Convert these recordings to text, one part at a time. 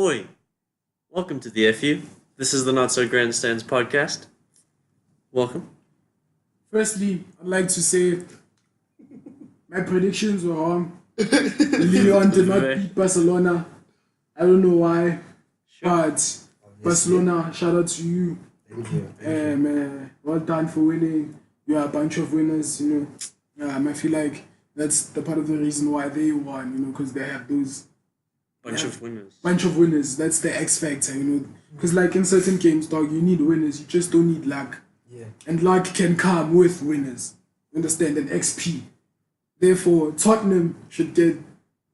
Oi, welcome to the FU. This is the Not So Grandstands podcast. Welcome. Firstly, I'd like to say my predictions were wrong. Leon did not beat Barcelona. I don't know why, but Barcelona, shout out to you. Well done for winning. You are a bunch of winners, I feel like that's the part of the reason why they won, because they have those Bunch of winners. That's the X factor, because like in certain games, dog, you need winners. You just don't need luck. Yeah. And luck can come with winners. Understand? And XP. Therefore, Tottenham should get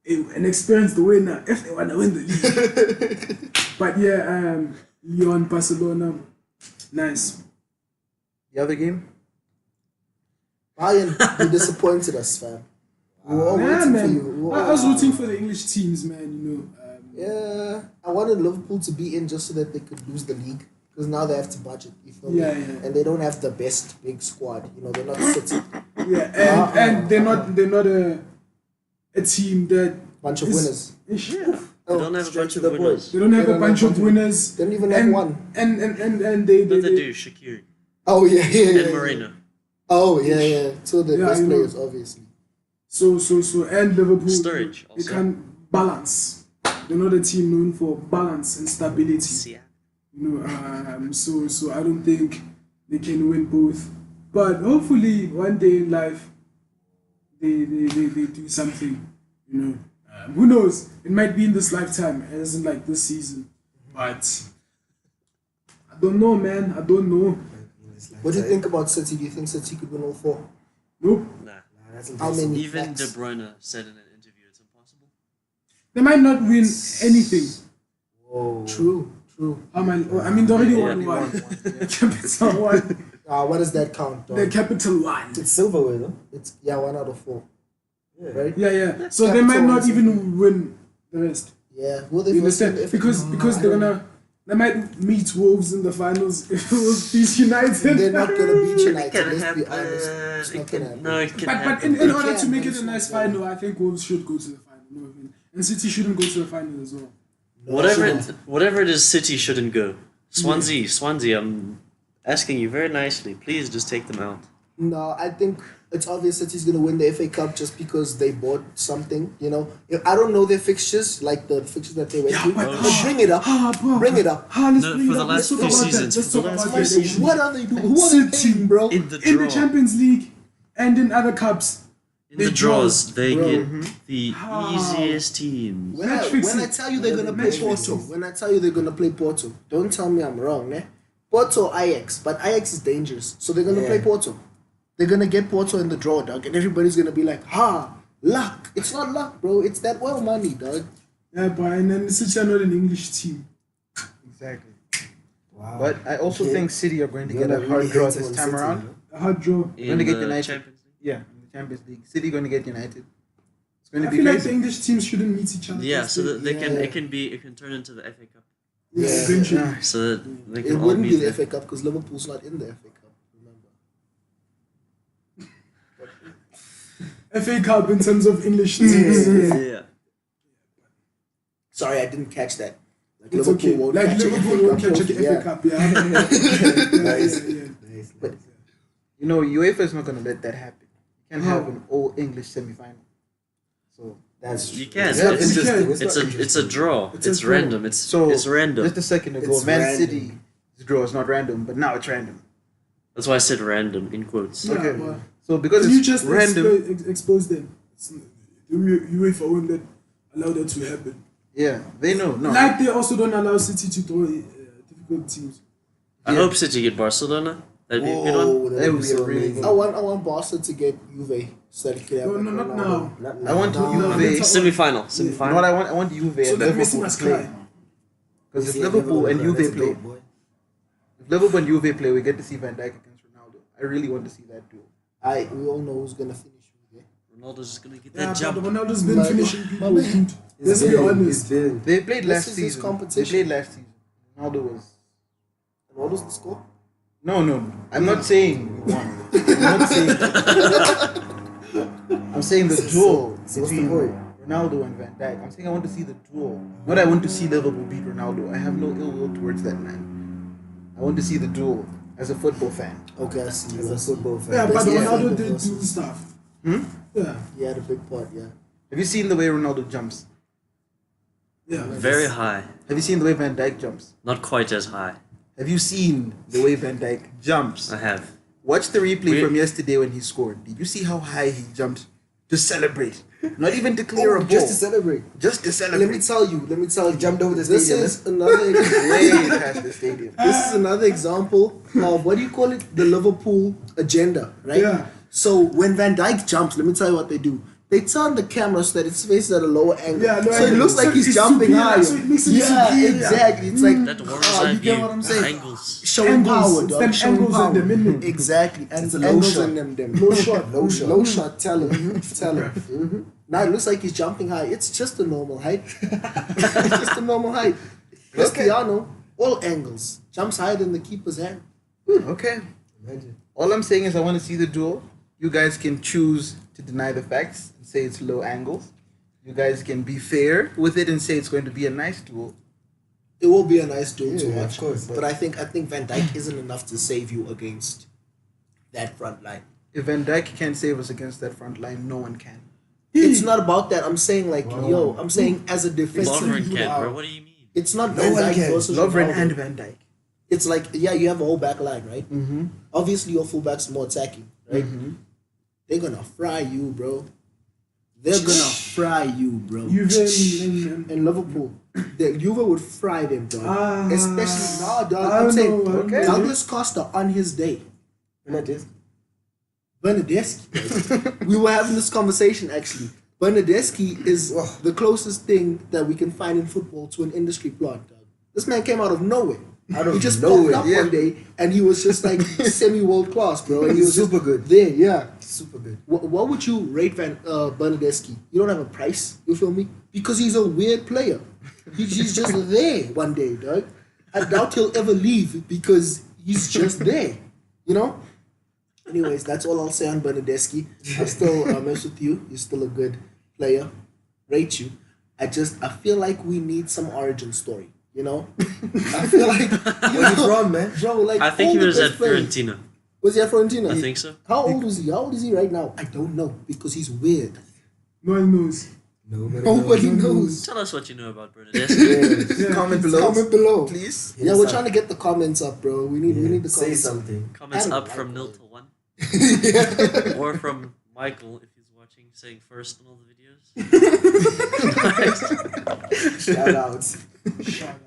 an experienced winner if they want to win the league. But yeah, Lyon, Barcelona, nice. The other game? Bayern, you disappointed us, fam. We were all rooting for you. I was rooting for the English teams, man, Yeah, I wanted Liverpool to be in just so that they could lose the league. Because now they have to budget, you feel me? Yeah. And they don't have the best big squad. They're not City. Yeah, and they're not a team that Bunch of winners. They don't have a bunch of winners. They don't have a bunch of winners. They don't even have one. And they do, Shaqiri. Oh, yeah. And Moreno. Oh, yeah. So the best players, obviously. So, and Liverpool, Sturridge they also. can balance. They're not a team known for balance and stability. So I don't think they can win both. But hopefully one day in life they do something. Who knows? It might be in this lifetime, it isn't like this season. But I don't know, man. I don't know. What do you think about City? Do you think City could win all four? Nope. Nah. How many? Even facts? De Bruyne said in an interview it's impossible. They might not win anything. Whoa. True. I mean, they already won one. Capital one. What does that count, dog? The capital one. It's silverware, though. It's 1 out of 4. Yeah. Right? Yeah. So they might not even win the rest. Yeah. Will they You first win understand? the FA? Because they might meet Wolves in the finals if Wolves beat United. They're not gonna beat It United. can Let's be happen. honest. It's not gonna happen. No, it can But happen. in order can, to make but it it's a nice not final, I think Wolves should go to the final. You know what I mean? And City shouldn't go to the final as well. Whatever it is, City shouldn't go. Swansea, I'm asking you very nicely. Please just take them out. No, I think it's obvious City's going to win the FA Cup just because they bought something, I don't know their fixtures, like the fixtures that they went to. But bring it up. Bring it up. Let's No, bring for it the up. last Let's few talk about that. seasons, Let's for talk the last about few that. seasons. What are they doing? Who are they City, playing, bro? In the In draw. the Champions League and in other cups. In the draws, they Bro. get the easiest teams. When Match I fixing. tell you they're going to play Match Porto, don't tell me I'm wrong, eh? Porto, Ajax. But Ajax is dangerous, so they're going to play Porto. They're going to get Porto in the draw, dog, and everybody's going to be like, luck. It's not luck, bro. It's that well money, dog. Yeah, but and then City are not an English team. Exactly. Wow. But I also Okay. think City are going to You're get a not hard really draw hating this on time City, around. no? A hard draw. In Gonna get the United. Champions League. Yeah, in the Champions League. City going to get United. It's going I to be feel like the crazy. English teams shouldn't meet each other. Yeah, so that they can Yeah. it can turn into the FA Cup. Yeah, Yeah. eventually. So that they can It all wouldn't be meet the there. FA Cup because Liverpool's not in the FA Cup, remember? FA Cup in terms of English teams. Yeah. Sorry, I didn't catch that. Like It's okay. won't Like catch a Liverpool FA won't Cup catch trophy, an FA yeah. Cup, yeah. Nice. UEFA is not going to let that happen. You can't have an all English semi-final. So That's You can. Yeah, It's, interesting. it's a draw. It's a It's draw. random. It's random. just a second ago, It's Man random. City's draw is not random, but now it's random. That's why I said random in quotes. Yeah, Okay. well, So because Can you it's just random, expose them? The UEFA won't let allow that to happen. yeah, they know. No, Like they also don't allow City to draw difficult teams. I hope City get Barcelona. That'd be a good one. Whoa, That would be so really amazing. good. I want Barca to get Juve so that it could have No, like no, not Ronaldo. now. I want No, Juve. let's talk- Semi-final. You know Semi-final. what I want Juve So and that Messi Liverpool must to play. cry. Because if Yeah, Liverpool and that's Juve a play, dope, boy. if Liverpool and Juve play, we get to see Van Dijk against Ronaldo. I really want to see that duel. We all know who's gonna finish. Yeah? Ronaldo's just gonna get Yeah, that jump. but Ronaldo's been My- finishing my people, man. dude. Let's be honest. They played This last is his season. competition. They played last season. Ronaldo was. And what was the score? No. I'm not saying we won. I'm not saying. I'm saying the duel So what's the between point? Ronaldo and Van Dijk. I'm saying I want to see the duel. Not I want to see Liverpool beat Ronaldo. I have no ill will towards that man. I want to see the duel as a football fan. Okay, I see. As I a see. football fan. Yeah, but Best Ronaldo defender did do versus- stuff. Hmm? Yeah, He had a big part, yeah. Have you seen the way Ronaldo jumps? yeah. Very high. Have you seen the way Van Dijk jumps? Not quite as high. Have you seen the way Van Dijk jumps? I have. Watch the replay We- from yesterday when he scored. Did you see how high he jumped to celebrate? Not even to clear a ball. Just to celebrate. Just to Let celebrate. me tell you. Jumped over the This stadium. is another. Way past the stadium. This is another example of what do you call it? The Liverpool agenda, right? Yeah. So when Van Dijk jumps, let me tell you what they do. They turn the camera so that its face is at a lower angle. Yeah, lower so it angle. looks like So he's it's jumping superior, higher. so it makes it yeah, superior. exactly. It's like That warms oh, eye you get view. what I'm saying? Angles. Showing Angles, power, it's dog. them Showing angles power. and the minute. Exactly, and It's a the low angles shot. on them. Low shot. Low shot. Low shot, tell him. Tell him. Now it looks like he's jumping high. It's just a normal height. It's just a normal height. Cristiano, all angles. Jumps higher than the keeper's hand. Okay. Imagine. All I'm saying is I want to see the duel. You guys can choose to deny the facts and say it's low angles. You guys can be fair with it and say it's going to be a nice duel. It will be a nice duel to Yeah, watch. of course. But I think Van Dijk isn't enough to save you against that front line. If Van Dijk can't save us against that front line, no one can. It's not about that. I'm saying like, Wow. yo, I'm saying as a defensive Lovren unit, can, bro. What do you mean? it's not No Van one Dijk can. versus Lovren Ronaldo. and Van Dijk. It's like, yeah, you have a whole back line, right? Mm-hmm. Obviously, your fullback's more attacking, right? They're gonna fry you, bro. They're gonna fry you, bro. Juve and In Liverpool, the Juve would fry them, dog. Especially now, dog. I I'm don't saying know, okay. Douglas Costa on his day. Bernadette. Bernadeschi. We were having this conversation actually. Bernadeschi is the closest thing that we can find in football to an industry plant, dog. This man came out of nowhere. He just nowhere, popped up yeah. one day and he was just like semi world class, bro. And he was Super just good. there, yeah. Super good. What would you rate Bernadeschi? You don't have a price, you feel me? Because he's a weird player. He's just there one day, dog. I doubt he'll ever leave because he's just there, you know? Anyways, that's all I'll say on Bernadeschi. I still mess with you. You're still a good player. Rate you. I feel like we need some origin story, you know? I feel like, Where you from, man? bro, like I think all he the was best at players- Fiorentina. Was he at Fiorentina? I think so. How old was he? How old is he right now? I don't know because he's weird. no one knows. Nobody knows. Tell us what you know about Bernadette. Yeah, Comment please below. Comment below. Please. Yeah, we're trying to get the comments up, bro. We need the Say comments. something. Comments I don't up like from it. 0 to 1. Or from Michael if he's watching, saying first in all the videos. Shout outs. Shout out.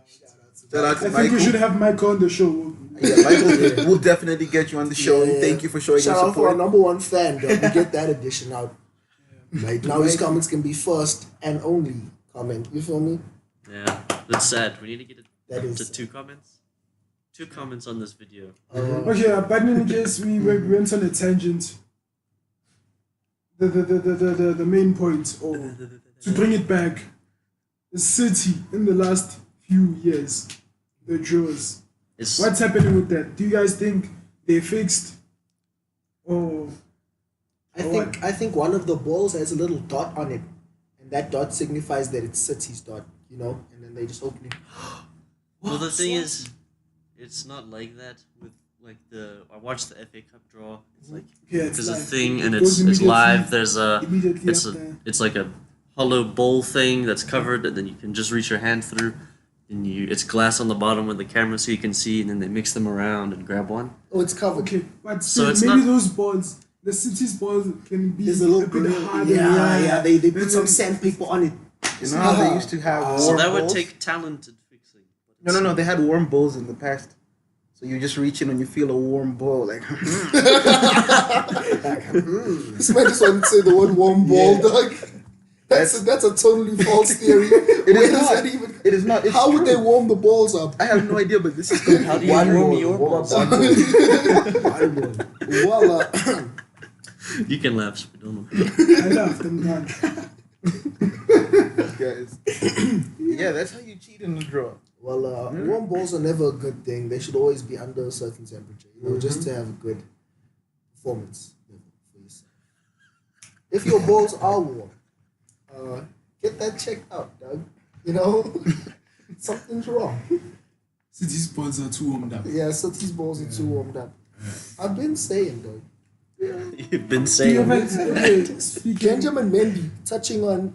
Shout out I to think we Michael. should have Michael on the show. Yeah, Michael, we'll definitely get you on the show. Yeah. Thank you for showing Shout your out for our support. number one fan, dog. We get that edition out. Might Now his comments can be first and only comment. You feel me? Yeah, that's sad. We need to get it That up is to sad. 2 comments. 2 comments on this video. Okay, but in case we went on a tangent, the main point, or to bring it back, the City in the last few years, the draws. It's, What's happening with that? Do you guys think they fixed, or I think one of the balls has a little dot on it, and that dot signifies that it's City's dot, you know. And then they just open it. well, the thing What? is, it's not like that with like I watched the FA Cup draw. It's like yeah, it's there's a like, thing and it goes it's immediately- live. There's immediately it's after. it's like a hollow bowl thing that's covered, and then you can just reach your hand through. And it's glass on the bottom with the camera so you can see, and then they mix them around and grab one. Oh, it's covered. Okay, but So still, it's maybe not- those balls, the City's balls can be There's a little bit bit harder. yeah. They put And some then- sandpaper on it. You know how they used to have warm So that would bowls? take talented fixing. No. They had warm bowls in the past. So you just reach in and you feel a warm bowl. Like, This man just wanted to say the word warm ball, dog. That's a totally false theory. It Where is does not. that even? It is not. It's How would true. they warm the balls up? I have no idea, but this is completely How do you One warm ball, your warm up balls? one ball. Well, You can laugh, so we don't know. I laughed, I'm done. guys. Yeah, that's how you cheat in the draw. warm balls are never a good thing. They should always be under a certain temperature, you know, just to have a good performance level for yourself. If your balls are warm, Get that checked out, dog. You know, something's wrong. City's balls are too warmed up. Yeah, City's balls are too warmed up. I've been saying, dog. You've been Do you saying. okay, speaking. Benjamin Mendy touching on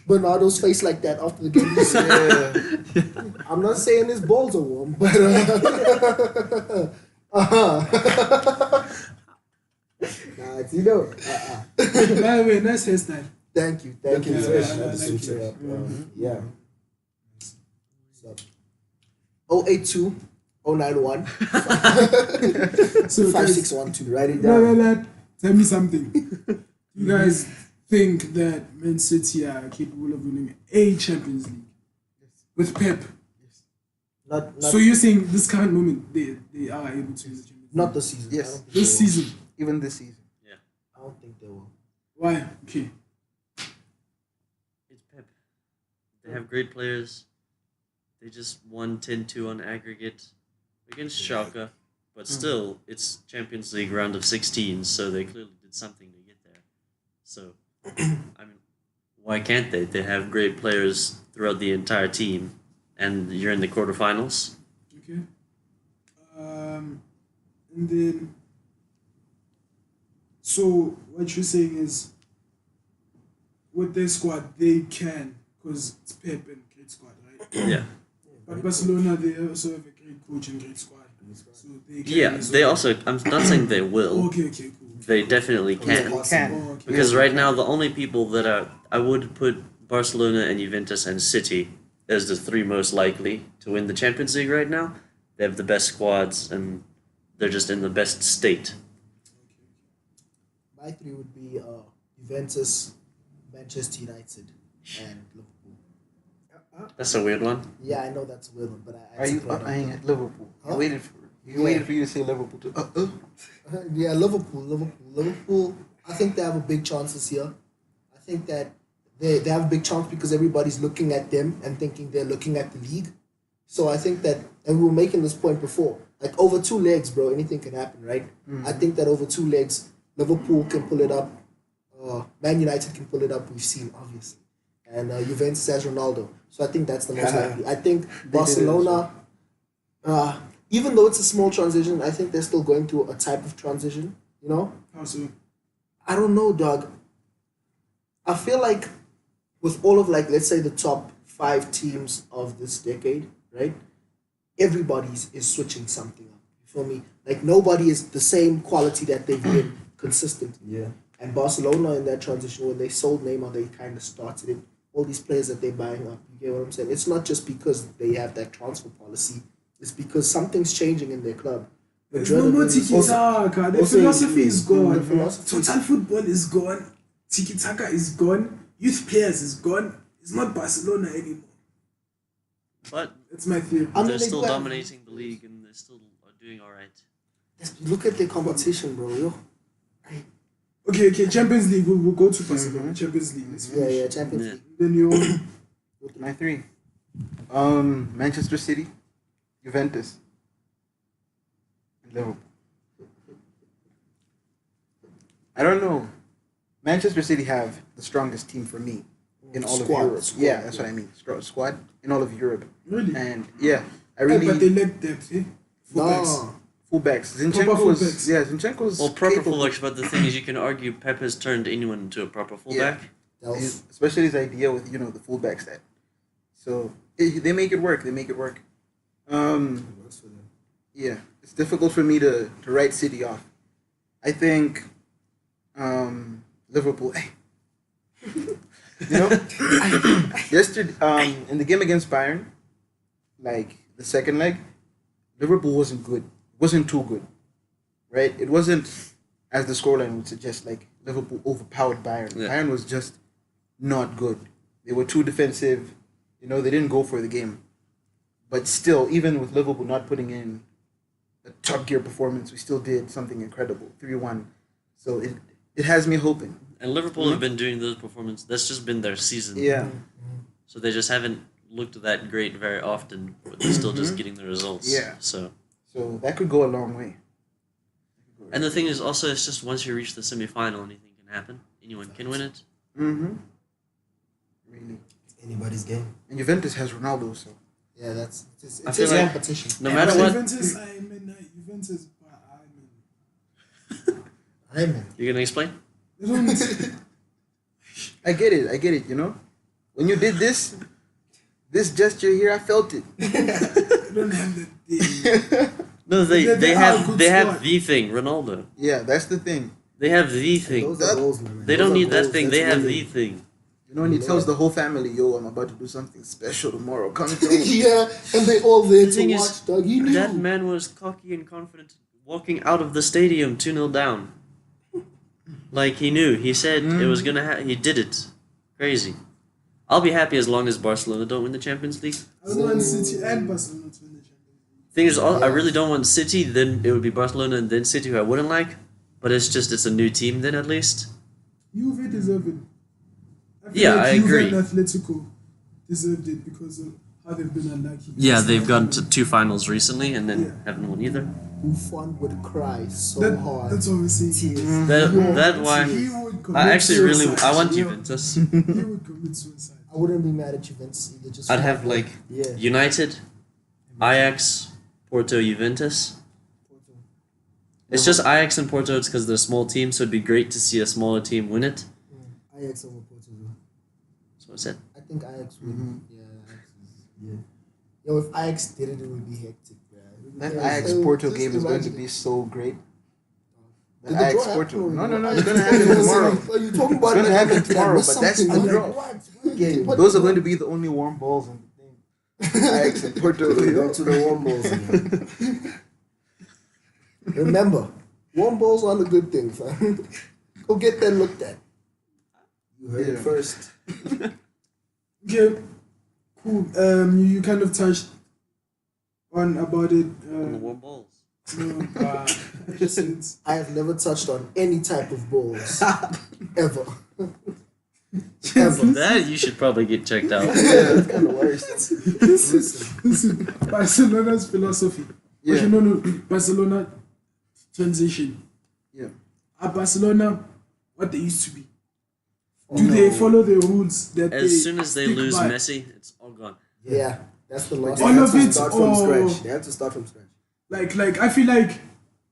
Bernardo's face like that after the game. He said, I'm not saying his balls are warm, but nah, it's, you know. By the way, nice hairstyle. Thank you. Yeah, Especially I the like switch it it. up. Yeah. So 082 091 So, guys, 5612. Write it no, down. tell me something. Do you guys think that Man City are capable of winning a Champions League with Pep? Not So you're saying this current moment they are able to win the Champions League? not this season. Yes. I don't think This they will. season. Even this season. I don't think they will. Why? Okay. It's Pep. They have great players. They just won 10-2 on aggregate against Schalke, but still, it's Champions League round of 16, so they clearly did something to get there. So, I mean, why can't they? They have great players throughout the entire team, and you're in the quarterfinals. Okay. And then, so what you're saying is, with their squad, they can, because it's Pep and great squad, right? Yeah. But Barcelona, they also have a great coach and great squad. So they can Yeah, as they well. also, I'm not saying they will, Okay, cool. they definitely can. Can. Oh, okay. Because right now, the only people that are, I would put Barcelona and Juventus and City as the three most likely to win the Champions League right now. They have the best squads and they're just in the best state. My three would be Juventus, Manchester United, and Liverpool. That's a weird one. Yeah, I know that's a weird one, but I Are you actually thought eyeing at Liverpool? Huh? I waited for Yeah. waited for you to say Liverpool too. Yeah, Liverpool. I think they have a big chance this year. I think that they have a big chance because everybody's looking at them and thinking they're looking at the league. So I think that, and we were making this point before, like over 2 legs, bro, anything can happen, right? I think that over 2 legs, Liverpool can pull it up. Man United can pull it up. We've seen, obviously. And Juventus has Ronaldo. So I think that's the most likely. I think Barcelona, even though it's a small transition, I think they're still going through a type of transition, you know? How so? I don't know, dog. I feel like with all of, like, let's say the top 5 teams of this decade, right? Everybody's is switching something up. You feel me? Like, nobody is the same quality that they've been consistently. Yeah. And Barcelona in that transition, when they sold Neymar, they kind of started it. All these players that they're buying up, you get what I'm saying? It's not just because they have that transfer policy. It's because something's changing in their club. There's no more tiki taka. The also- philosophy is gone. the philosophy- Total football is gone. Tiki taka is gone. Youth players is gone. It's not Barcelona anymore. But That's my theory. I mean, they're they still do have- dominating the league and they still are doing all right. Look at their competition, bro. Yo. Okay, Champions League. We'll go to Barcelona. Champions League. Let's Yeah, finish. Champions Yeah. League. Then you My three. Manchester City, Juventus, and Liverpool. I don't know. Manchester City have the strongest team for me in all Squad, of Europe. squad, Yeah, that's yeah. what I mean. Squad in all of Europe. really. And yeah, I But they really lack depth, eh? Fullbacks. No. fullbacks. Proper Zinchenko was fullbacks. Zinchenko's Well, proper capable. fullbacks, but the thing is, you can argue Pep has turned anyone into a proper fullback. That was, Especially his idea with the fullback stat. So they make it work. They make it work. Works for them. Yeah, it's difficult for me to write City off. I think Liverpool. Yesterday in the game against Bayern, like the second leg, Liverpool wasn't good. Wasn't too good, right? It wasn't as the scoreline would suggest. Like Liverpool overpowered Bayern. Yeah. Bayern was just not good. They were too defensive. They didn't go for the game. But still, even with Liverpool not putting in a top gear performance, we still did something incredible. 3-1. So it has me hoping. And Liverpool have been doing those performances. That's just been their season. Yeah. So they just haven't looked that great very often, but they're still just getting the results. Yeah. So, So that could go a long way. and the thing is also, it's just once you reach the semifinal, anything can happen. Anyone can win it. Mm-hmm. his game. And Juventus has Ronaldo, so Yeah, it's I it's feel his like competition. no matter But what, Juventus, Juventus, I mean, you're gonna explain. they don't. I get it. You know, when you did this gesture here, I felt it. They don't have the thing. No, They they are a have good they have squad. the thing, Ronaldo. Yeah, that's the thing. They have the thing. Those are goals, man. They Those don't are need that goals. thing. That's They have winning. the thing. You know, when he tells the whole family, "Yo, I'm about to do something special tomorrow. Come through." yeah, and they all there The to thing watch. is, Dog, he knew. That man was cocky and confident, walking out of the stadium 2-0 down. Like he knew. He said it was gonna happen. He did it. Crazy. I'll be happy as long as Barcelona don't win the Champions League. I don't want City and Barcelona to win the Champions Thing is, I really don't want City. Then it would be Barcelona and then City, who I wouldn't like. But it's a new team then at least. League. Juve deserve it. feel Yeah, like I Juve agree. and Atletico deserved it because of how they've been unlucky. Yeah, they've gone to 2 finals recently and then Yeah. haven't won either. Buffon would cry so hard. That's obviously. Tears. That why He would commit I actually really suicide. I want He Juventus. would commit suicide. I wouldn't be mad at Juventus either. Just I'd for have that. like Yeah. United, Ajax, Porto, Juventus. It's just Ajax and Porto. It's because they're small teams, so it'd be great to see a smaller team win it. Ajax over Porto. That's what I said. I think Ajax would. Mhm. Yeah, Ajax is. Yeah. Yo, if Ajax did it, it would be hectic, bro. That Yeah, Ajax so Porto just game is going to imagine be it. so great. The Did the Ajax draw Porto. happen No, already? no, no. It's going to happen tomorrow. Are you talking about It's gonna it? happen Like, tomorrow, there's but that's something the like, draw. what? Game. What Those are the- going to be the only warm balls in the thing. Ajax and Porto. Back to the warm balls again. Remember, warm balls aren't a good thing, fam. Go get that looked at. You heard Yeah. it first. Okay, cool. You kind of touched on about it. On the warm balls. Since I have never touched on any type of balls ever. Ever. That you should probably get checked out. Yeah, it's kind of worse. listen, Barcelona's philosophy. Yeah. Okay, no, Barcelona transition. Yeah. Are Barcelona what they used to be? Oh, Do no. they follow the rules that As soon as they stick lose by? Messi, it's all gone. Yeah, that's the last. They All have of to it, start from or- scratch. They have to start from scratch. Like I feel like,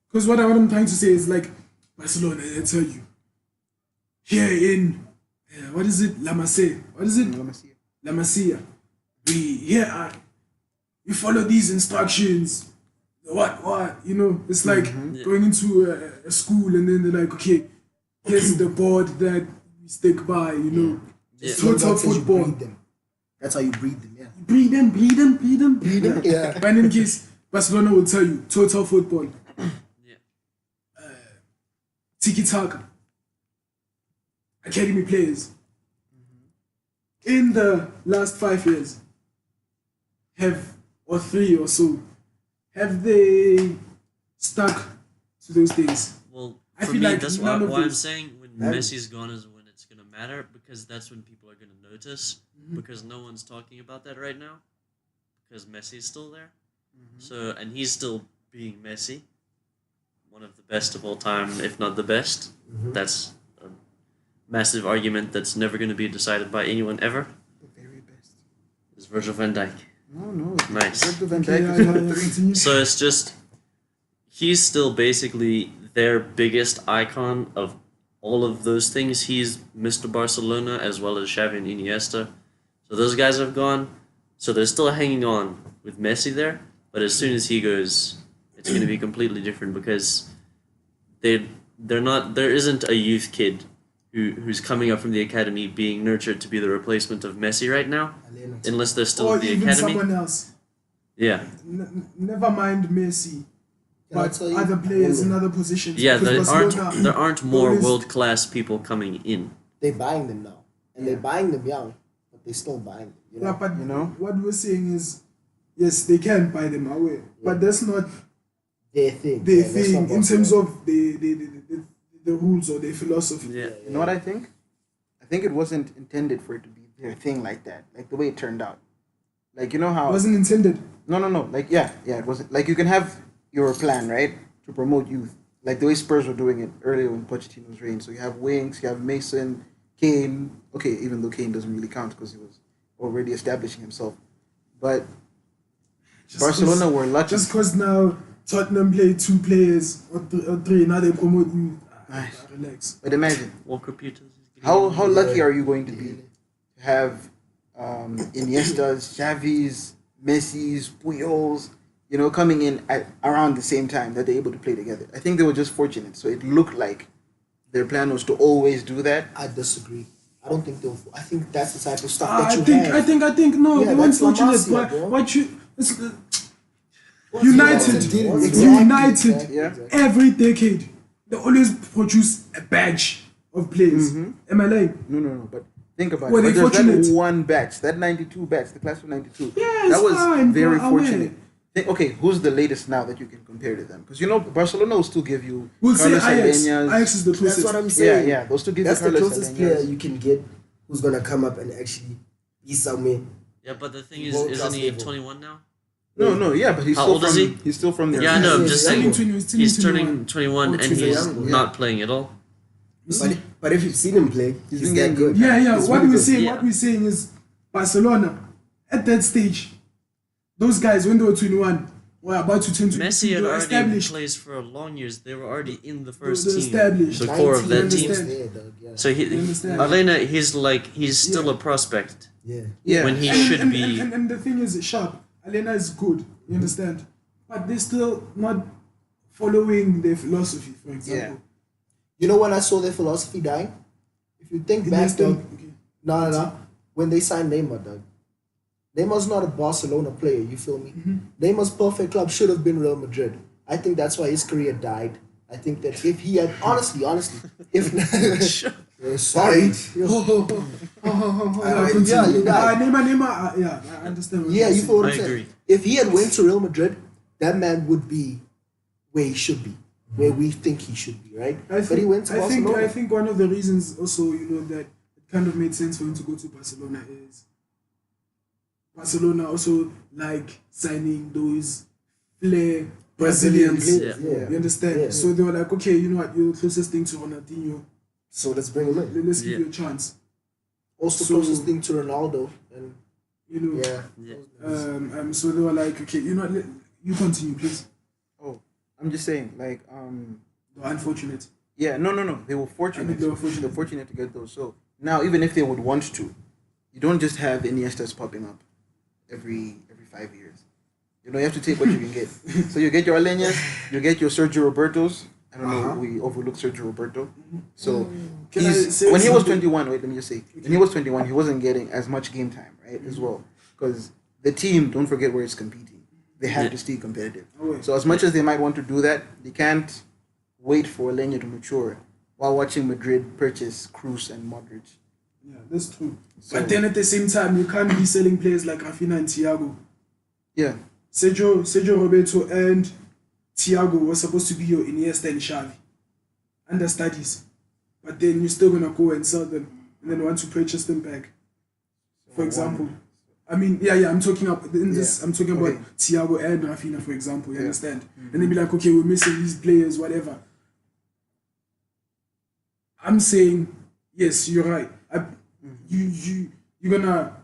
because what I'm trying to say is like Barcelona. I tell you, here in what is it, La Masia? What is it, Let me see. La Masia? We follow these instructions. What? You know, it's like going into a school and then they're like, okay, here's the board that we stick by. You know, Yeah. total That's how you football. breed them. That's how you breed them. Yeah. Breed them. Breed them. Yeah. But in case Barcelona will tell you total football. Yeah. Tiki taka. Academy players. In the last 5 years, or 3 or so, have they stuck to those things? Well, I for feel me, like that's none why, of why I'm those- saying when Have- Messi's gone is when it's gonna matter because that's when people are gonna notice because no one's talking about that right now because Messi's still there. So and he's still being Messi, one of the best of all time, if not the best. That's a massive argument that's never going to be decided by anyone ever. The very best. Is Virgil van Dijk. No. Nice. Virgil van Okay, Dijk is number 3. continue. So it's just he's still basically their biggest icon of all of those things. He's Mr. Barcelona as well as Xavi and Iniesta. So those guys have gone. So they're still hanging on with Messi there. But as soon as he goes, it's going to be completely different because they're not. There isn't a youth kid who's coming up from the academy being nurtured to be the replacement of Messi right now, unless they're still Or at the even academy. someone else. Yeah. Never mind Messi, Can I but tell you- other players in other positions. Yeah, because there aren't more always- world class people coming in. They're buying them now, and they're buying them young, but they're still buying them. You know? Yeah, but You know? what we're saying is, yes, they can buy them away, but that's not Their thing. their Yeah, that's thing not in terms Barcelona. of the rules or their philosophy. Yeah. You know what I think? I think it wasn't intended for it to be their thing like that. Like the way it turned out. Like you know It how wasn't intended. No. Like yeah, it wasn't like you can have your plan, right? To promote youth. Like the way Spurs were doing it earlier when Pochettino's reign. So you have wings, you have Mason, Kane. Okay, even though Kane doesn't really count because he was already establishing himself. But Just Barcelona 'cause- were lucky. Just because now Tottenham play 2 players or three, now they promote you. Nice. Relax. But imagine Walker Peters. is getting how in. lucky are you going to be to have Iniestas, Xavi's, Messi's, Puyols, coming in at around the same time that they're able to play together. I think they were just fortunate. So it looked like their plan was to always do that. I disagree. I don't think they'll. I think that's the type of stuff I that you think, have. I think, no, Yeah, they weren't that's La fortunate. Masia, But bro. what you, it's, What's United, Exactly. United, Yeah. every decade, they always produce a batch of players. Am I lying? No. But think about Were it. they But there's fortunate? that one batch, that 92 batch, the class of 92. Yeah, that it's was fine, very but away. fortunate. Okay, who's the latest now that you can compare to them? Because Barcelona will still give you We'll say Carlos Ajax. Alenia's- Ajax is the That's closest. what I'm saying. Yeah, those two give That's you the Carlos closest Alenia's. player you can get who's gonna come up and actually be somewhere. Yeah, but the thing is, World isn't class he level. 21 now? No, yeah, but he's How still old from is he? he's still from there. Yeah, I know. I'm just He's saying. turning He's 21. turning 21 Oh, and he's a he's young one. not playing at all. But if you've seen him play, he's been that getting good. Yeah. He's What really we're good. saying, Yeah. what we're saying is Barcelona at that stage, those guys when they were 21 were about to turn 22. Messi They had were already established. plays for a long years. They were already in the first They're team, established. the core of 19 that years team. there, dog, yeah. So You understand? Alena, he's still a prospect Yeah. Yeah. when he And- should and, be. And the thing is, sharp. Alena is good. You understand? But they're still not following their philosophy. For example, You know when I saw their philosophy dying? If you think You back, understand? dog, no. When they signed Neymar, dog. Neymar's not a Barcelona player, you feel me? Neymar's perfect club should have been Real Madrid. I think that's why his career died. I think that if he had, honestly, if sorry, yeah, you're right. Neymar, yeah, I understand. What Yeah, you're you feel what I I'm saying? agree. If he had went to Real Madrid, that man would be where he should be, where we think he should be, right? But he went to Barcelona. I think one of the reasons also, that it kind of made sense for him to go to Barcelona is Barcelona also like signing those flair Brazilians. players, Yeah. You understand? Yeah. So they were like, okay, you know what, you're the closest thing to Ronaldinho. So let's bring him in. Let's give Yeah. you a chance. Also, So- closest thing to Ronaldo, and You know. yeah, Yeah. So they were like, okay, you continue, please. Oh, I'm just saying, They were unfortunate. yeah, no. They were fortunate. I think they were fortunate. They're fortunate to get those. So now, even if they would want to, you don't just have Iniestas popping up every 5 years. You have to take what you can get. So you get your Aleñas, you get your Sergio Robertos. I don't know, we overlooked Sergio Roberto. So Can I say when he was something? 21, wait, let me just say, when he was 21, he wasn't getting as much game time, right, as well. Because the team, don't forget where it's competing. They have Yeah. to stay competitive. Oh, wait. So as much as they might want to do that, they can't wait for Aleña to mature while watching Madrid purchase Cruz and Modric. Yeah, that's true. So- But then at the same time, you can't be selling players like Rafinha and Thiago. Yeah. Sergio Roberto and Thiago were supposed to be your Iniesta and Xavi under studies, but then you're still gonna go and sell them and then want to purchase them back. For example, I mean, I'm talking about in this. Yeah. I'm talking about Okay. Thiago and Rafinha, for example. You Yeah. understand? And then be like, okay, we're missing these players, whatever. I'm saying, yes, you're right. You're gonna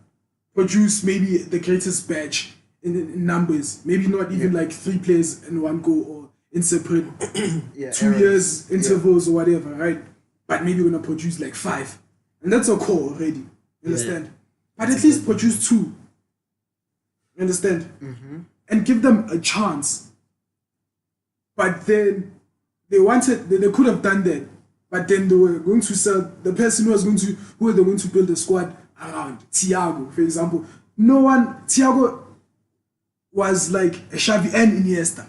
produce maybe the greatest batch in numbers. Maybe not even like 3 players in one go or in separate Yeah. 2 errors. years intervals or whatever, right? But maybe you're gonna produce like 5, and that's a core already. You understand? But at least produce 2. You understand? And give them a chance. But then they could have done that. But then they were going to sell the person who were they going to build a squad around Thiago, for example. Thiago was like a Xavi and Iniesta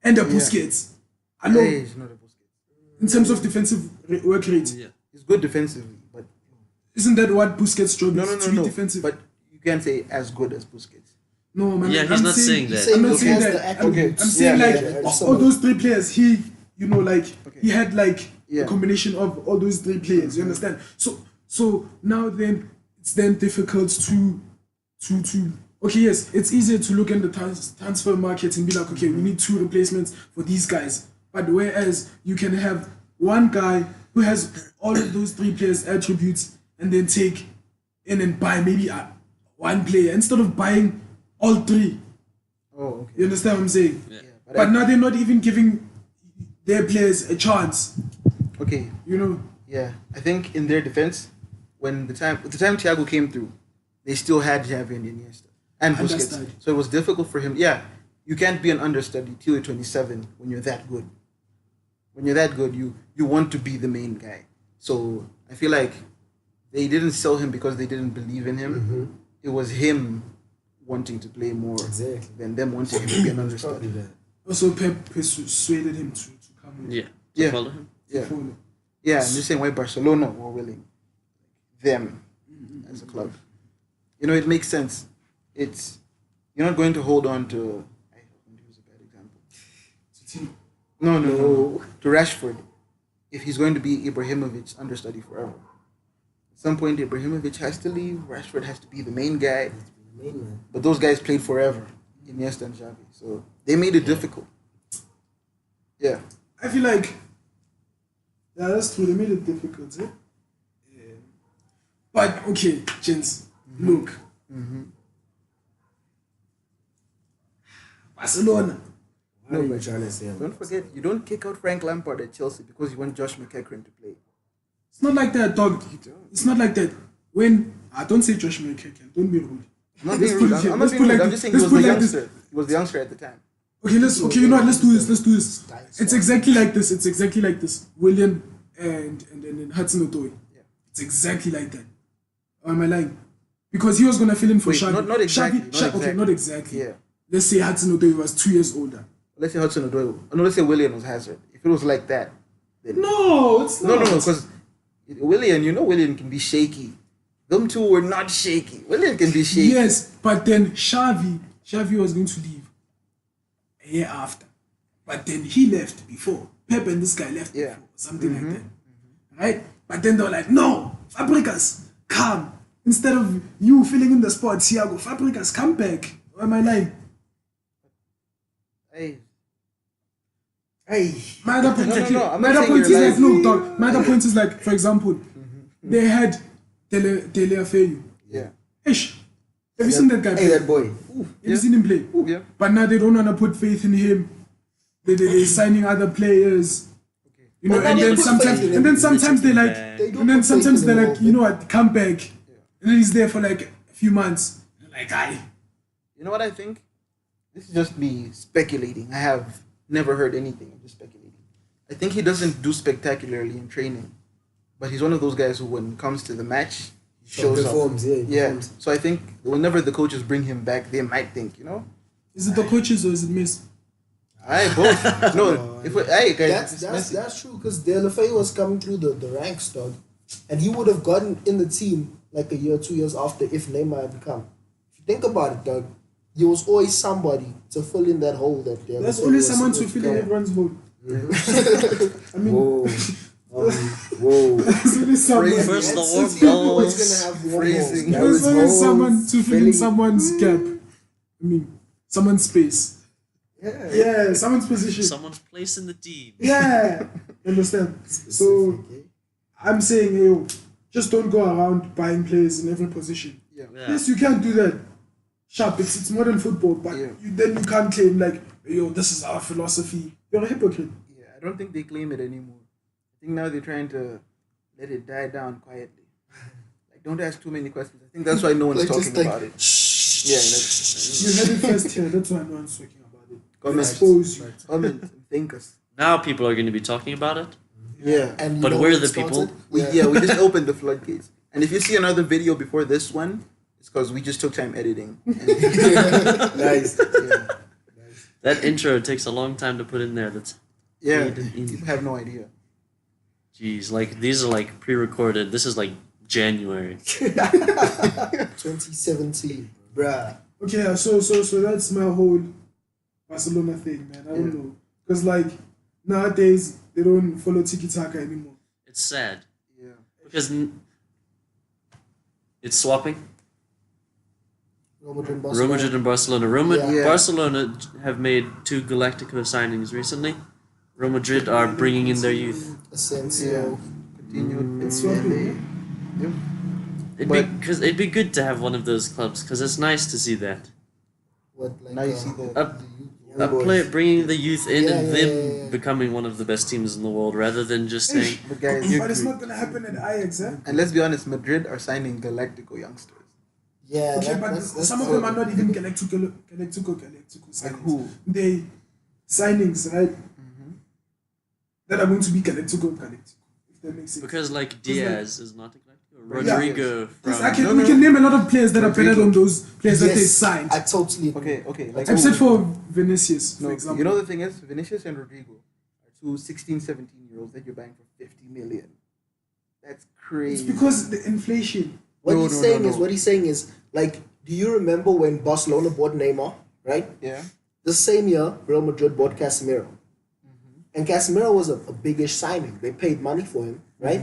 and a Busquets. Alone, Hey, he's not a Busquets. in terms of defensive work rate. Yeah. He's good defensively, but Isn't that what Busquets' job no, is? To be defensive. But you can't say as good as Busquets. No, man. Yeah, he's not saying that. I'm not He saying has the that. attributes. I'm saying Yeah, like yeah, all those 3 players. He had like Yeah. a combination of all those 3 players. You understand? So now then it's then difficult to okay, yes, it's easier to look in the transfer market and be like, okay, we need 2 replacements for these guys. But whereas you can have one guy who has all of those 3 players' attributes and then take in and buy maybe one player instead of buying all three. Oh, okay. You understand what I'm saying? Yeah. But now they're not even giving their players a chance. Okay. You know? Yeah, I think in their defense, the time Thiago came through, they still had Xavi and Iniesta and Busquets. Understudy. So it was difficult for him. Yeah, you can't be an understudy till you're 27 when you're that good. When you're that good, you want to be the main guy. So I feel like they didn't sell him because they didn't believe in him. It was him wanting to play more than them wanting him to be an understudy. Also, Pep persuaded him to come in. Yeah. Yeah. Follow him. Yeah, Follow. yeah. And the same way Barcelona were willing them as a club. You know, it makes sense. It's you're not going to hold on to. I don't use a bad example. No. To Rashford, if he's going to be Ibrahimovic's understudy forever. At some point, Ibrahimovic has to leave. Rashford has to be the main guy. But those guys played forever, Iniesta and Xavi. So they made it difficult. Yeah. I feel like, yeah, that's true. They made it difficult. Eh? Yeah. But, okay, gents, look. Barcelona. What are you trying to say? Don't forget, you don't kick out Frank Lampard at Chelsea because you want Josh McEachran to play. It's not like that, dog. You don't. It's not like that. When, I don't say Josh McEachran, don't be rude. I'm not Let's being put rude. it here. I'm not Let's being put rude. like I'm this. just saying he Let's was the put like this. youngster. He was the youngster at the time. Okay, you know what, let's do this. It's exactly like this. William and then Hudson Odoi. Yeah. It's exactly like that. Or am I lying? Because he was gonna fill in for Wait, Xavi. not exactly, Xavi, not Okay, exactly. not exactly. Yeah. Let's say Hudson Odoi was 2 years older. Let's say Hudson Odoi. No, let's say Willian was Hazard. If it was like that, then No, it's no, not. because Willian can be shaky. Them two were not shaky. Willian can be shaky. Yes, but then Xavi was going to leave a year after. But then he left before. Pep and this guy left Yeah. before. Something like that. Right? But then they were like, no, Fabregas, come. Instead of you filling in the spot, Thiago, Fabregas, come back. Or am I lying? Hey. My other point, No, I'm my not other saying point is you're like, lying. no, dog. My other point is like, for example, they had Teleafeu. Yeah. Ish. Have you seen that guy? Hey, that boy. Have you seen him play? Yeah. But now they don't want to put faith in him. They're signing other players. You know, But and now then they put sometimes, faith in and then him. sometimes they like, They do and then put faith sometimes in they're him like, a you know little what, come back, and then he's there for like a few months. Like, aye. You know what I think? This is just me speculating. I have never heard anything. I'm just speculating. I think he doesn't do spectacularly in training, but he's one of those guys who, when it comes to the match, he shows performs, up. yeah, he Yeah. performs. So I think whenever the coaches bring him back, they might think, Is it the coaches or is it Miss? I both. No, if guys, That's true because Delafay was coming through the ranks, dog, and he would have gotten in the team like a year, 2 years after if Neymar had come. If you think about it, dog, there was always somebody to fill in that hole that there. There's always someone to fill in everyone's hole. I mean, Whoa. there's always someone. Phrasing. First the And warm since you're always balls. gonna have warm Phrasing. balls, There's guys. always someone to fill in filling- someone's gap. I mean, someone's space. Yeah. Yeah, someone's position. Someone's place in the team. Yeah, understand. So I'm saying, yo, just don't go around buying players in every position. Yeah. Yeah. Yes, you can do that. Sharp, it's modern football, but Yeah. then you can't claim like, yo, this is our philosophy. You're a hypocrite. Yeah, I don't think they claim it anymore. I think now they're trying to let it die down quietly. Like, don't ask too many questions. I think that's why no one's Like, talking just like, about it. Yeah, You had it first here. That's why no one's talking about it. Comment. Expose you. comment and thank us. Now people are going to be talking about it. Yeah. And you But know we're what the started? people. We just opened the floodgates. And if you see another video before this one, it's because we just took time editing. Nice. Yeah. That intro takes a long time to put in there. That's Yeah. Hidden in. People have no idea. Jeez, like these are like pre-recorded. This is like January. 2017, bruh. Okay, yeah, so that's my whole Barcelona thing, man. I don't know. Because, like, nowadays, they don't follow tiki-taka anymore. It's sad Yeah. because it's swapping. Real Madrid, Real Barcelona. Madrid and Barcelona. Yeah. Barcelona have made 2 Galactico signings recently. Real Madrid are bringing in their youth. Asensio. Continued. It's swapping, Yep. It'd be good to have one of those clubs because it's nice to see that What, like, Now you see the a player bringing the youth in and them yeah. becoming one of the best teams in the world rather than just saying but guys, But it's not gonna happen at Ajax, eh? and let's be honest, Madrid are signing Galactico youngsters. Yeah, Okay, but that's some of them are not even Galactico signings. Like who? They signings, right? That are going to be Galactico. If that makes sense. because like Diaz is not a Galactico. Yeah. Rodrigo from Exactly. No, We no, can no. name a lot of players that are better Rodrigo. than those players that they Yes, signed. I totally agree. Okay, like Except for Vinicius, for no, example. you know the thing is, Vinicius and Rodrigo are two 16, 17-year-olds that you're buying for 50 million. That's It's crazy. because the inflation. What No, he's no, saying no, is no. what he's saying is like, do you remember when Barcelona bought Neymar? Right. Yeah. The same year, Real Madrid bought Casemiro. And Casemiro was a biggish signing. They paid money for him, right?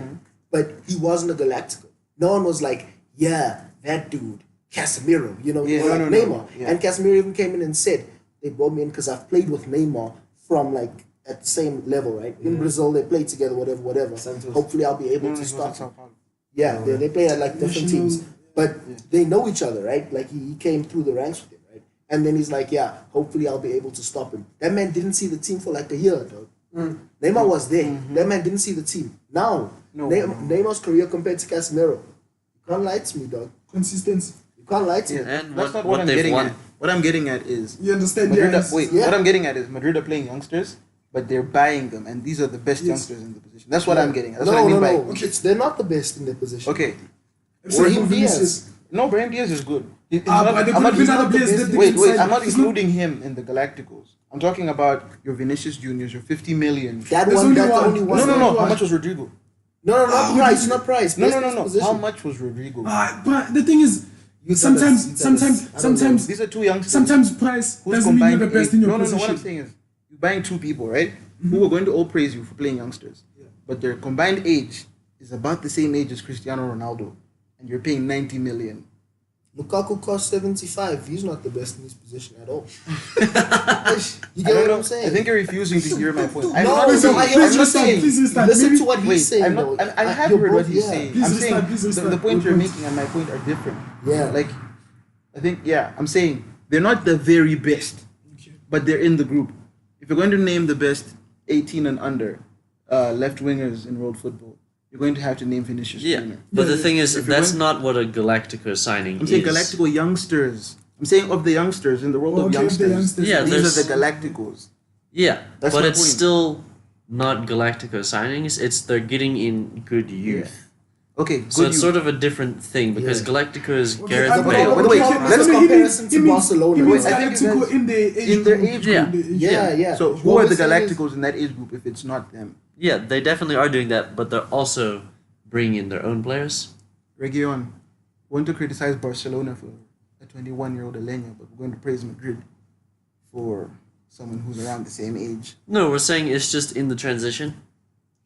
But he wasn't a Galactico. No one was like, yeah, that dude, Casemiro, you know, Yeah, like no, no, Neymar. no, yeah. And Casemiro even came in and said, they brought me in because I've played with Neymar from like at the same level, right? In Brazil, they played together, whatever. Hopefully, I'll be able No, to no, start. Sao Paulo. Yeah, they play at like different National- teams, but they know each other, right? Like he came through the ranks with him, right? And then he's like, yeah, hopefully I'll be able to stop him. That man didn't see the team for like a year, dog. Neymar was there. That man didn't see the team. Now, No, Neymar's career compared to Casemiro, you can't lie to me, dog. Consistency. You can't lie to me. And That's what not what I'm they've getting won. at. What I'm getting at is You understand? Madrid. Yes. Yeah. What I'm getting at is Madrid are playing youngsters, but they're buying them, and these are the best Yes. youngsters in the position. That's what I'm getting at. That's no, what I mean no, by no. They're not the best in their position. okay. Except Brahim for Diaz. Vinicius. No, Brahim Diaz is good. He's But there I'm could not- have he's been not other the players best- that they Wait, can wait. sign. I'm not He's not- including him in the Galacticos. I'm talking about your Vinicius Juniors, your 50 million. That There's one, only that's one. the only one. There's No, no, only no. How one. much was Rodrigo? No, not price, not price. No, Best no, no, no. position. How much was Rodrigo? But the thing is, You tell us, you tell us. I don't know. These are two youngsters. sometimes price who's doesn't mean you're combined the best age. in your No, no, no. position. What I'm saying is, you're buying two people, right? Who are going to all praise you for playing youngsters, but their combined age is about the same age as Cristiano Ronaldo, and you're paying 90 million. Lukaku cost 75. He's not the best in his position at all. You I get don't what know. I'm saying? I think you're refusing to hear my point. I'm No, not no, saying. I Please hear what you're restart, saying. please restart. Listen Maybe- to what he's Wait, saying. I'm though. not. I have You're heard what both- he's yeah. saying. Please I'm restart, saying please the restart. point you're Good making and my point are different. Yeah. Like, I think I'm saying they're not the very best, but they're in the group. If you're going to name the best 18 and under left wingers in world football, you're going to have to name Vinicius Yeah, Junior. but the thing is, If you're that's going- not what a Galactico signing I'm saying is. Galactico youngsters. I'm saying of the youngsters in the world Oh, of okay, of the youngsters. youngsters. Yeah, these there's- are the Galacticos. Yeah, That's but my it's point. still not Galactico signings. It's they're getting in good youth. Okay, good. So it's youth. sort of a different thing because Yeah. Galactico is Okay, Gareth but- Bale. but wait, Let's he compare means- him he to means- Barcelona. He means Wait, I think Galactico that's- in their age in their group. age Yeah. In the age Yeah, group. yeah. So who What are the we're saying is- Galacticos in that age group if it's not them? Yeah, they definitely are doing that, but they're also bringing in their own players. Region, we want to criticize Barcelona for a 21-year-old Alenya, but we're going to praise Madrid for someone who's around the same age. No, we're saying it's just in the transition.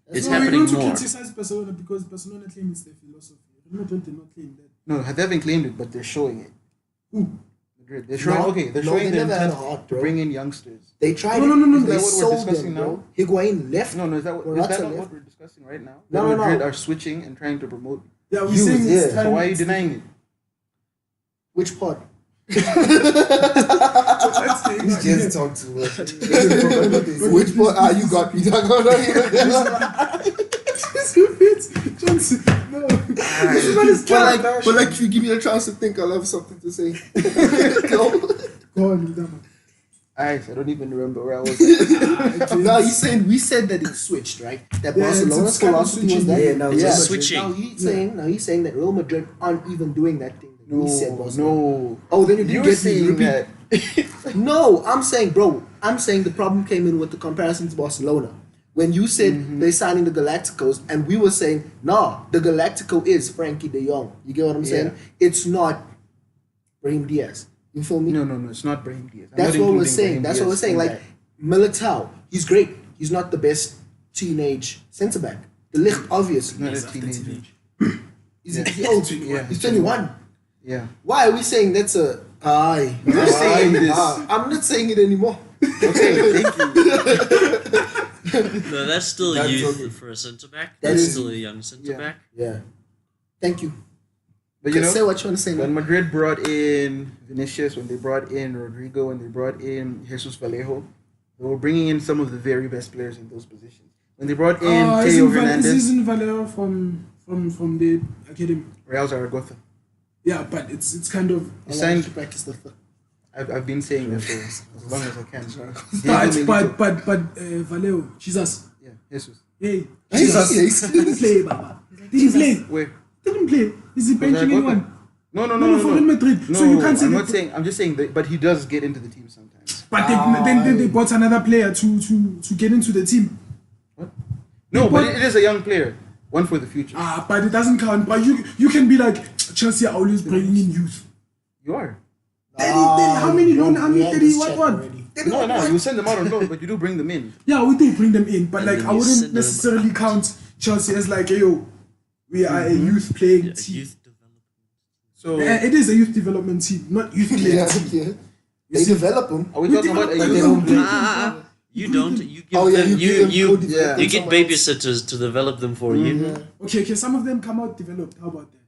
It's No, we're happening going to more. criticize Barcelona because Barcelona claims their philosophy. Real Madrid did not claim that. No, they haven't claimed it, but they're showing it. Who? Madrid. They're showing. No, okay, they're no, showing they their never had intent a heart, to bro. bring in youngsters. They tried No, no, no, no, They is that what we're sold discussing them, bro. now? Higuain left. No, is that what, Morata is that not left. what we're discussing right now? No, That no, Madrid no. are switching and trying to promote. Yeah, we're Youth, saying it's yeah. So why are you it's- denying it? Which part? That's the- He's just talk too much. Which part? Ah, you got me. Johnson, no. But like, if you give me a chance to think, I'll have something to say. Go. Go on, Dama. I don't even remember where I was. No, he's saying we said that it switched, right? That Yeah, Barcelona's it's kind of philosophy was switching. that. Yeah, now it's yeah. just switching. Now he's saying that Real Madrid aren't even doing that thing that we said was. No. Oh, then you didn't You're get me. saying Repeat. that. No, I'm saying the problem came in with the comparison to Barcelona. When you said they're signing the Galacticos, and we were saying, nah, the Galactico is Frankie de Jong. You get what I'm saying? It's not Brahim Diaz. You feel me? No, it's not Brahim Diaz. I'm That's not what we're including saying. Brahim That's what Diaz we're saying. in Like that. Militao, he's great. He's not the best teenage centre back. The Ligt, obviously. not a teenager. He's old. Yeah. He's 21. Yeah. Why are we saying that's a aye? You're saying this. I'm not saying it anymore. Okay, thank you. No, that's still That's youth okay. for a centre back. That That's is- still a young centre Yeah. back. Yeah. Thank you. But you know, say what you want to say. when Man. Madrid brought in Vinicius, when they brought in Rodrigo, when they brought in Jesus Vallejo, they were bringing in some of the very best players in those positions. When they brought in Teo Hernandez, Isn't Valero from the academy? Real Zaragoza. Yeah, but it's kind of. He signed. Practice the I've been saying that for as long as I can. Diego Milito. But Valero, Jesus. Yeah, Jesus. Hey, Jesus. Jesus. Didn't play, Baba. Didn't play. Where? Didn't play. Is he benching anyone? No, For Real Madrid. No, So you can't say I'm that. not saying. I'm just saying that. But he does get into the team sometimes. But then they bought another player to get into the team. What? No, but it is a young player. One for the future. But it doesn't count. But you can be like, Chelsea are always bringing in youth. You are. 30, how many loan? How many 30? What? No, you send them out on loan, but you do bring them in. Yeah, we do bring them in, but And like then I you wouldn't send them- necessarily count Chelsea as like, hey, yo, we are a youth playing Yeah, team. youth development. So It is a youth development team, not youth playing Yeah, team. yeah. They develop them. are we talking about a develop youth? them. don't- Ah, you don't. You give Oh yeah, them. you give them You co-develop yeah. them you get somewhere else. babysitters to develop them for you. Okay, some of them come out developed. How about that?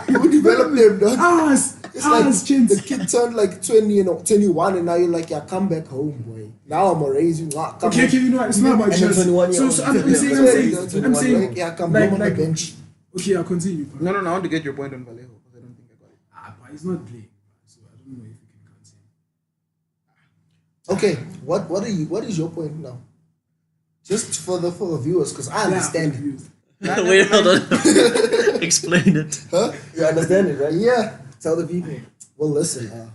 You develop them, dog. It's like Chins. the kid turned like 20 and 21, and now you're like, yeah, come back home, boy. Now I'm gonna raise you. Come Okay, you know what? It's not about And then Chelsea. 21-year-old. So I'm saying, yeah, come like- on the like- bench. okay, I'll continue. But, No, I want to get your point on Vallejo because I don't think I got it. but he's not playing, so I don't know if you can count him. Okay, what is your point now? Just for the viewers, because I understand it. confused. Wait, hold on. Explain it. Huh? You understand it, right? Yeah. Tell the people. Well, listen.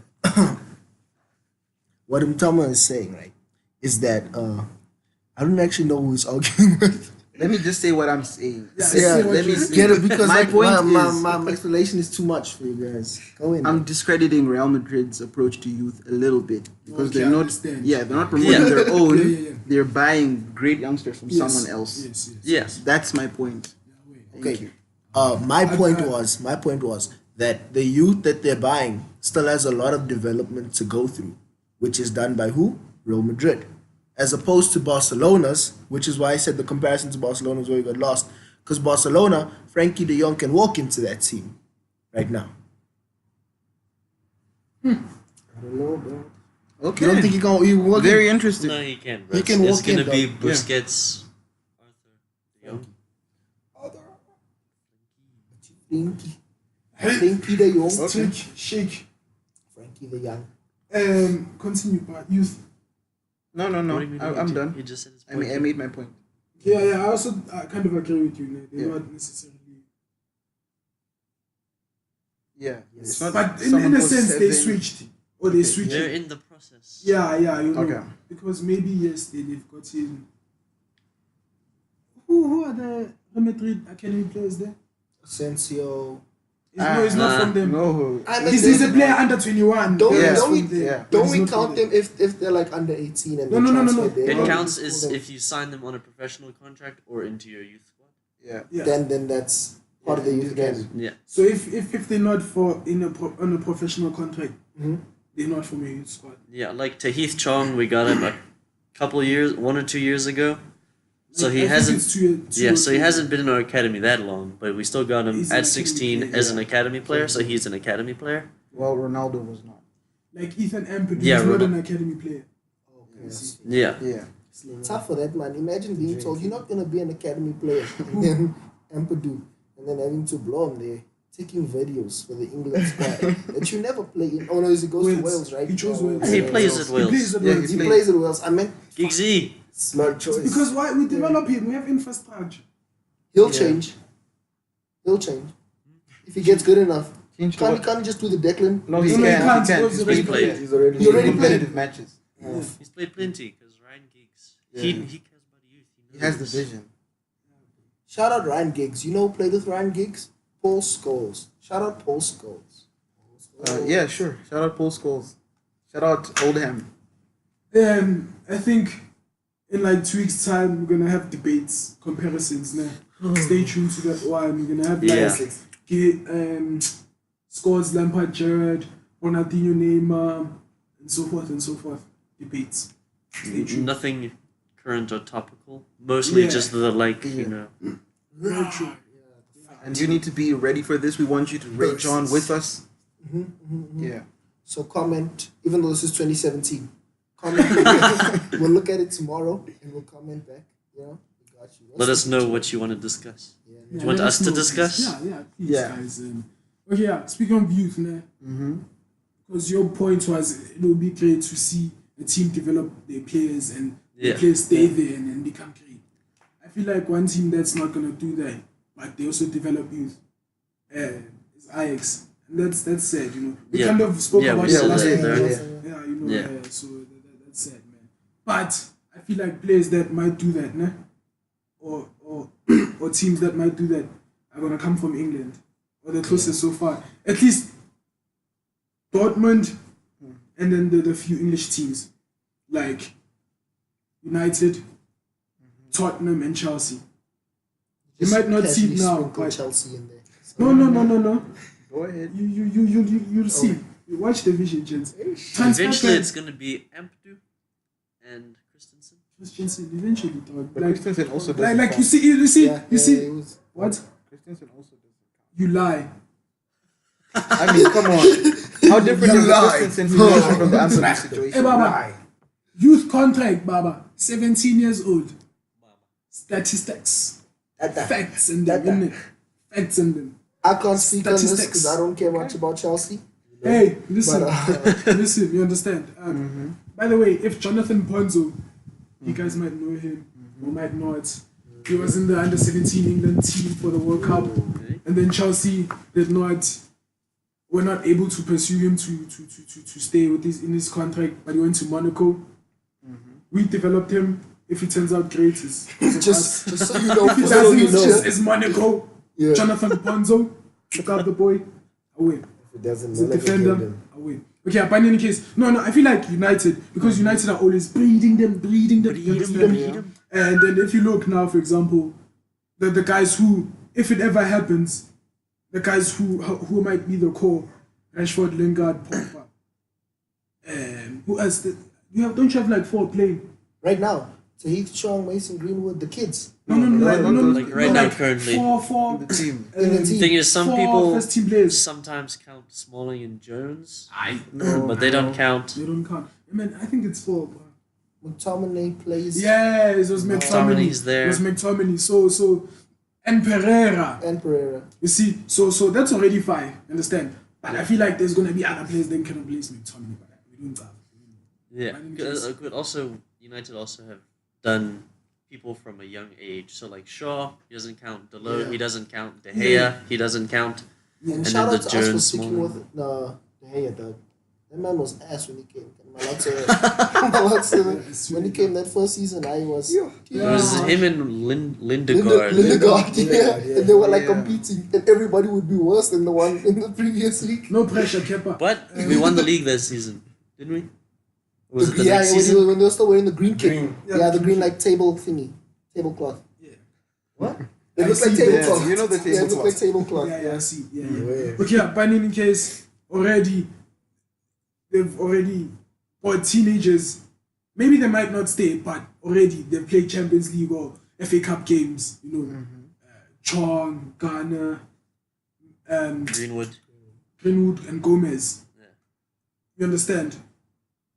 What Mtama is saying, right, is that I don't actually know who he's arguing with. Let me just say what I'm saying. Yeah, Let me Get it because my like, point is my explanation is too much for you guys. Go in. I'm discrediting Real Madrid's approach to youth a little bit because Okay, they're I not. understand. Yeah, they're not promoting Yeah. their own. Yeah. They're buying great youngsters from Yes. someone else. Yes. Yes. That's my point. Thank Okay. you. My point was that the youth that they're buying still has a lot of development to go through, which is done by who? Real Madrid. As opposed to Barcelona's, which is why I said the comparison to Barcelona is where you got lost. Because Barcelona, Frankie de Jong can walk into that team right now. I don't know, bro. Okay. You don't think he can walk Very interesting. No, he can. Bro. He can It's walk in, gonna be dog. Busquets, Arthur, De Jong. Frankie de Jong. Okay. Shake. Frankie the Young. Continue, but youth. No. What do you mean I'm he done. He just said his I point. made my point. Yeah. I also kind of agree with you. They're Yeah. not necessarily. Yeah. Yes. It's not But someone in a who's sense, they 7. switched. Or they switched. They're in the process. Yeah, you know. Okay. Because maybe, yes, they've got in. Who are the Real Madrid academy players there? Asensio. No, he's not from them. No. I mean, He's a player under 21. Don't, Yeah. don't we, From there. Yeah. don't He's we not count from them if they're like under 18 and No, they no, no, no, transfer no. there? It Yeah. counts Call as them- if you sign them on a professional contract or into your youth squad. Yeah. Yeah. Then that's part of the youth game. Yeah. So if they're not on a professional contract, they're not from your youth squad. Yeah, like Tahith Chong, we got him a couple years, 1 or 2 years ago. So I he think hasn't. it's two Yeah, or so he three. hasn't been in our academy that long, but we still got him He's an at academy 16 player, as an yeah. academy player. So he's an academy player. Well, Ronaldo was not. Like Ethan Ampadu Yeah, is not Ronald- an academy player. Yes. Yeah. Yeah. Tough for that, man. Imagine being told you're not going to be an academy player and then Ampadu and then having to blow him there, taking videos for the England squad that you never play in. Oh no, he goes to Wales, right? He chose Oh, Wales. He plays at He Wales. plays at Yeah, Wales. He He plays at Wales. I mean, Giggsy. Smart choice. Because why we develop him? We have infrastructure. he'll Yeah. change. He'll change. If he gets good enough. Change to Can't what? he just do the Declan? No, he No, he can. can't. He can. He's already played. He's already. He already competitive matches. He's played plenty because Ryan Giggs. Yeah. He cares about youth. He has the knows. vision. Shout out Ryan Giggs. You know who played with Ryan Giggs? Paul Scholes. Shout out Paul Scholes. Yeah, sure. Shout out Paul Scholes. Shout out Oldham. I think in like 2 weeks' time we're gonna have debates, comparisons. Now, stay tuned to that one. We're gonna have Yeah. scores Lampard, Gerrard, Ronaldinho, Neymar, and so forth. Debates. Stay tuned. Nothing current or topical. Mostly Yeah. just the you know. Very true. And you need to be ready for this. We want you to rage on with us. Yeah. So comment, even though this is 2017, comment. We'll look at it tomorrow and we'll comment back. You know, we got you. Let us know what you want to discuss. Yeah, Do you want us to discuss? Yeah, please, Yeah. guys. Okay, yeah. Speaking of youth, because your point was it would be great to see the team develop their players and the players stay there and become great. I feel like one team that's not gonna do that, but they also develop youth, is Ajax, and that's sad. You know, we kind of spoke about we it said last that week. there. Yeah, you know, so that's sad, man. But I feel like players that might do that, nah? or or teams that might do that are gonna come from England or the closest so far. At least Dortmund, and then the few English teams like United, Tottenham, and Chelsea. You might not see it now, sprinkle but Chelsea in there. So no. Go ahead. You'll see. You watch the vision, gents. Eventually, it's going to be Ampadu and Christensen. Eventually, dog. But Like, Christensen also doesn't like you count. see, you see. it was- What? Christensen also doesn't You lie. count. I mean, come on. How different is the Christensen situation from the Amsterdam Hey, situation? Baba. Youth contract, Baba. 17 years old. Statistics. Facts in them, innit? Facts in them. I can't speak on this Statistics. because I don't care much about Chelsea. Hey, listen. But, Listen, you understand? By the way, if Jonathan Ponzo, you guys might know him or might not. He was in the under 17 England team for the World Cup, and then Chelsea were not able to pursue him to stay with in his contract, but he went to Monaco. We developed him. If he turns out great, it's just so you know, if he for doesn't, you it's know. just it's Monaco. Yeah. Jonathan Ponzo, check out the boy. Away. If it doesn't He's a let me defender. get them. Away. Okay, but in any case, no, I feel like United, because United are always breeding them. You understand? And then if you look now, for example, the guys who, if it ever happens, the guys who might be the core, Rashford, Lingard, Pogba, who else? Don't you have like 4 playing? Right now, Tahith Chong, Mason Greenwood, the kids. No, Like right now, currently. Four. The team. In the um, team. Thing is, some 4 people first team players. sometimes count Smalling and Jones, No, but they don't count. They don't count. I mean, I think it's 4. McTominay plays. Yeah, it was McTominay. McTominay's there. It was McTominay. So, and Pereira. And Pereira. You see, so that's already 5. Understand? But I feel like there's gonna be other players that can replace McTominay. But we don't have. Yeah, but also United also have done people from a young age. So like Shaw, he doesn't count. Delort, he doesn't count. De Gea, he doesn't count. And And shout then out the to us for Jones sticking Smalling. with De Gea, dog. That man was ass when he came. When he came that first season, I was. It was him and Lindegaard. Lindegaard, yeah. And they were like competing, and everybody would be worse than the one in the previous league. No pressure, Kepa. But we won the league that season, didn't we? Or was it the Yeah, next when season? they were still wearing the green kit. Yeah, Yeah, the green like tablecloth. Yeah. What? I It looks like see that. tablecloth. You know the Yeah, it looks like tablecloth. tablecloth. Yeah, I see. Yeah. Okay, but in any case, they've already bought teenagers. Maybe they might not stay, but already they've played Champions League or FA Cup games. You know, Chong, Garner, Greenwood. Greenwood, and Gomez. Yeah. You understand?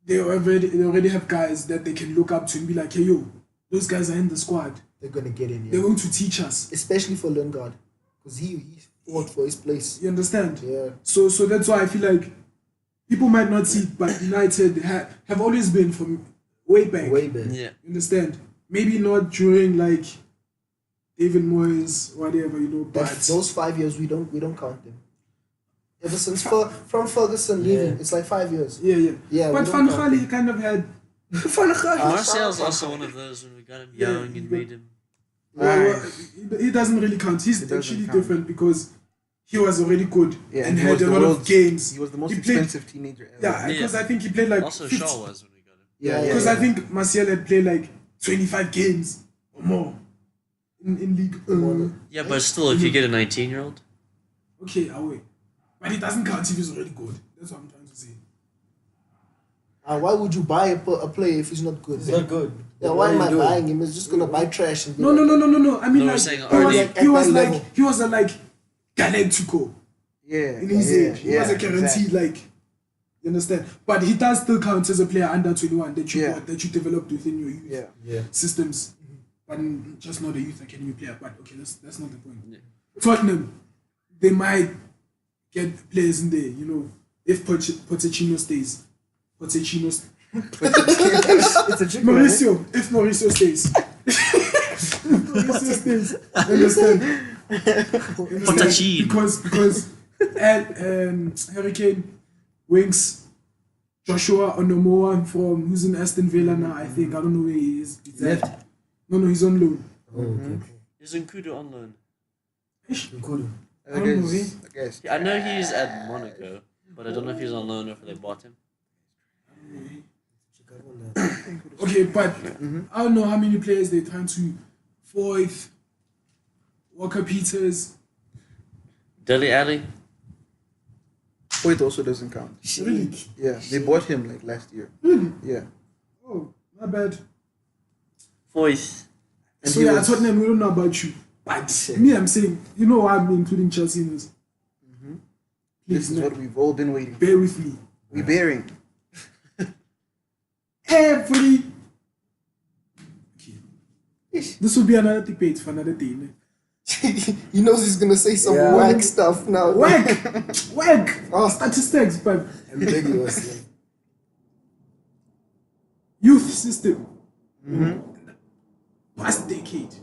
They already have guys that they can look up to and be like, hey, yo, those guys are in the squad. They're gonna get in They're here, going to teach us. especially for Lingard, because he fought for his place. You understand? Yeah. So that's why I feel like people might not see it, but United have always been from way back. Way back. Yeah. You understand? Maybe not during like David Moyes, whatever, you know, but Those 5 years we don't count them. Ever since from Ferguson leaving, it's like 5 years. yeah. Yeah, But we Van don't count Gaal kind of had. Martial's also one of those when we got him young and made him. Well, he doesn't really count. He's It doesn't actually count. different because he was already good Yeah, and he had was a the lot of world's- games. He was the most He played- expensive teenager ever. Yeah, because I think he played like Also, 50 Shaw was when we got him. Yeah, Because I think Martial had played like 25 games or more in league. Yeah, but still, if you get a 19-year-old, Okay, away. But it doesn't count if he's already good. That's what I'm trying to say. Why would you buy a player if he's not good? It's not good. Yeah, why am I buying him? He's just gonna buy trash and be No. like, I mean, No, we're like, saying he already- was, he was At that like, level. he was a like Galactico Yeah. in his age. He wasn't guaranteed, exactly. like, you understand? But he does still count as a player under 21 that you Yeah. got, that you developed within your youth Yeah. systems. But just not a youth academy player. But okay, that's not the point. Yeah. Tottenham, they might get players in there, you know, if Pochettino stays. Pochettino It's a chicken. Mauricio, if Mauricio stays. Mauricio stays. Understand? Pochettino. Because Harry Kane, Winks, Joshua Onomoa from who's in Aston Villa now, I think. I don't know where he is. He's Left. No, he's on loan. Oh, okay. Isn't Kudo on loan? Cool. I guess. I know he's at Monaco, but I don't know if he's on loan or if they bought him. Okay, but I don't know how many players they're trying to Foyth, Walker Peters. Dele Alli? Foyth also doesn't count. Really? Yeah, they bought him like last year. Really? Yeah. Oh, not bad. Foyth. And So he yeah, was- Tottenham, we don't know about you. But me, I'm saying, you know why I'm including Chelsea in this? This Please, is man, what we've all been waiting for. bear with me. We bearing. Every... Okay. This will be another debate for another day. Ne? He knows he's gonna say some Yeah. whack stuff now. Whack! Oh. Statistics, but Ambiguous. youth system. Past decade.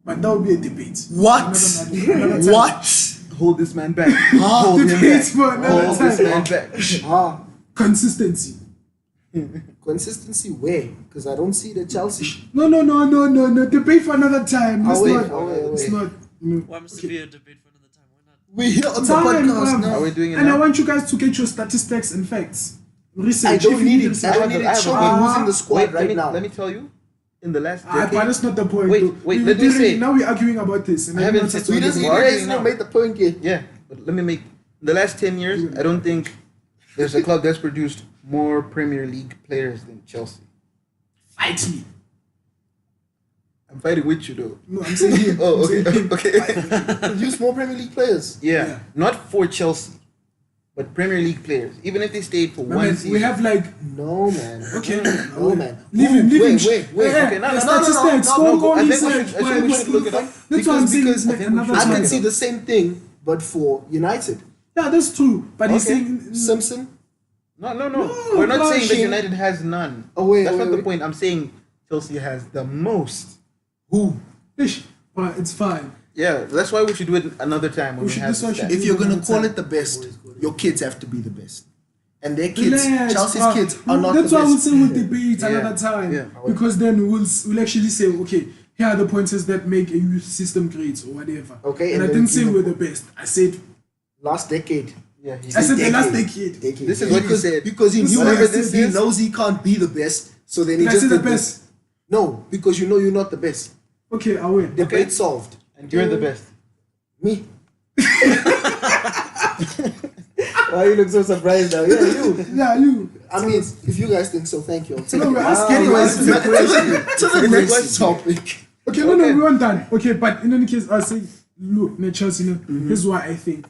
But that will be a debate. What? Another time. What? Hold this man back. Hold him Debate back. for another Hold this time. man back. Ah, Consistency. consistency where? Because I don't see the Chelsea. No. Debate for another time. It's wait, not. wait. It's not. You know. Why must it be a debate for another time? Why not? We're here on the Time, podcast bruv. now. Are we doing it And I now? want you guys to get your statistics and facts. Research. I don't If you need it. research. I don't need I it. have Show a- me who's in the squad Wait, right now. let me tell you. In the last But decade, that's not the point. Wait, though. wait, We let me didn't- say- Now we're arguing about this. And I haven't not said- just We about didn't the Well, even point. already even now. made the point yet. yeah, but let me make the last 10 years. I don't think there's a club that's produced more Premier League players than Chelsea. Fight me. I'm fighting with you though. No, I'm saying him. Oh, I'm saying okay, him. okay. Produce more Premier League players. Yeah, Yeah. not for Chelsea, but Premier League players. Even if they stayed for My one man, season. we have like No, man. okay. No, man. Leave him. Wait. Yeah, okay, no, the no, no, statistics. no, Go no, go I on think we research. should- I think we should look it up. That's what I'm saying. Because Like another I time. can see the same thing, but for United. Yeah, that's true. But he's Okay. saying Simpson. No. No, We're not saying that Shane- United has none. Oh, wait, That's wait, not the wait. point. I'm saying Chelsea has the most. Who? Ish, but it's fine. Yeah, that's why we should do it another time when We we should have do so, the should stats. do- If you're gonna Another call time. it the best, your kids have to be the best. And their kids, Relax, Chelsea's bruh. kids are not That's the why we'll best. say we'll debate Yeah. another time. Yeah. Because then we'll actually say, okay, here are the pointers that make a youth system great or whatever. Okay, And and I then didn't say you- we're the best. I said Last decade. Yeah, I said the last decade. This is what he because, said. Because he This is knew what I he said. knows he can't be the best, so then he Did I just say the did this. best? No, because you know you're not the best. Okay, I win. Debate solved. And you're the best. Me. Why you look so surprised now? Yeah, you. Yeah, you. I mean, if you guys think so, thank you. I'll take No, it. we're asking Anyways, you. to the next topic. Okay, no, we weren't done. Okay, but in any case, I'll say, look, Chelsea, here's what I think.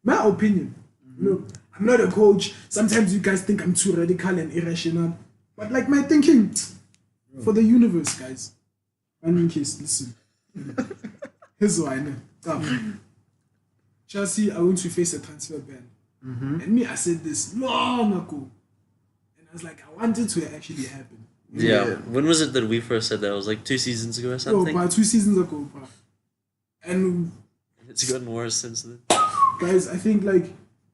My opinion, I'm not a coach. Sometimes you guys think I'm too radical and irrational. But like my thinking, for the universe, guys. In any case, listen. Here's what I know. Chelsea are going to face a transfer ban. And me, I said this long ago. And I was like, I want it to actually happen. Yeah. When was it that we first said that? It was like 2 seasons ago or No, something? about 2 seasons ago. Bro. And It's gotten worse since then. guys, I think like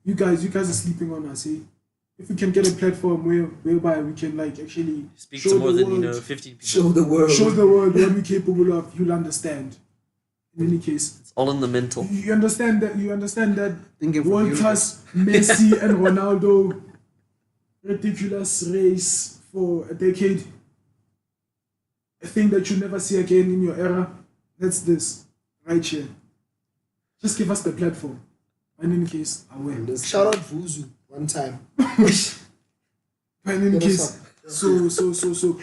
you guys are sleeping on us. Eh? If we can get a platform whereby we can like actually Speak show to more the than, world, 15 people. Show the world. show the world what we're capable of, you'll understand. In any case, It's all in the mental. you understand that Thinking for world the class Messi and Ronaldo ridiculous race for a decade. A thing that you'll never see again in your era. That's this right here. Just give us the platform. And in any case, I win. Shout out Vuzu one time. And in Get us case, so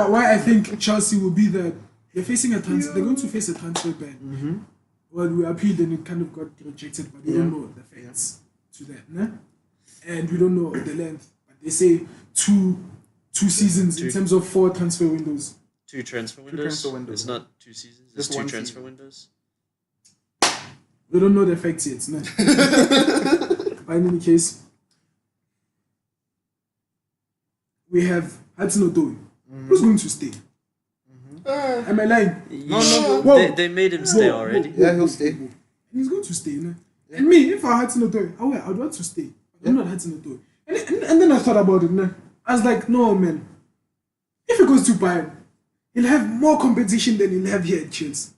why I think Chelsea will be the They're facing a transfer. They're going to face a transfer ban. Mm-hmm. Well, we appealed and it kind of got rejected, but we don't know the facts to that, nah? And we don't know the length. But they say two seasons in terms of 4 transfer windows. 2 transfer windows. transfer windows, It's not 2 seasons. It's Just 2 one transfer season. windows. We don't know the facts yet, nah? But in any case, we have Hudson Odoi. Who's going to stay? Am I lying? No. Whoa. They made him stay Whoa, already. whoa, whoa, Yeah, he'll stay. whoa. He's going to stay, nah? And me, if I had Hudson Odoi, I'd want to stay. I'm not Hudson Odoi. And then I thought about it, nah? I was like, no, man. If he goes to Bayern, he'll have more competition than he'll have here at Chelsea.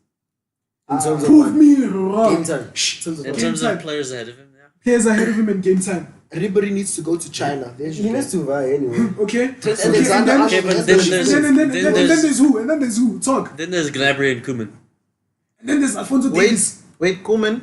In terms of Prove what? me wrong. Game time. In Game terms time. of players ahead of him, yeah. Players ahead of him in game time. Everybody needs to go to China. There's He needs to buy anyway. Okay? And Okay, Alexander and Okay, Arnold but has then the there's- shoes. then then there's- there's who? And then there's who? Talk. Then there's Gnabry and Koeman. And then there's Alfonso Davies. Wait, Koeman.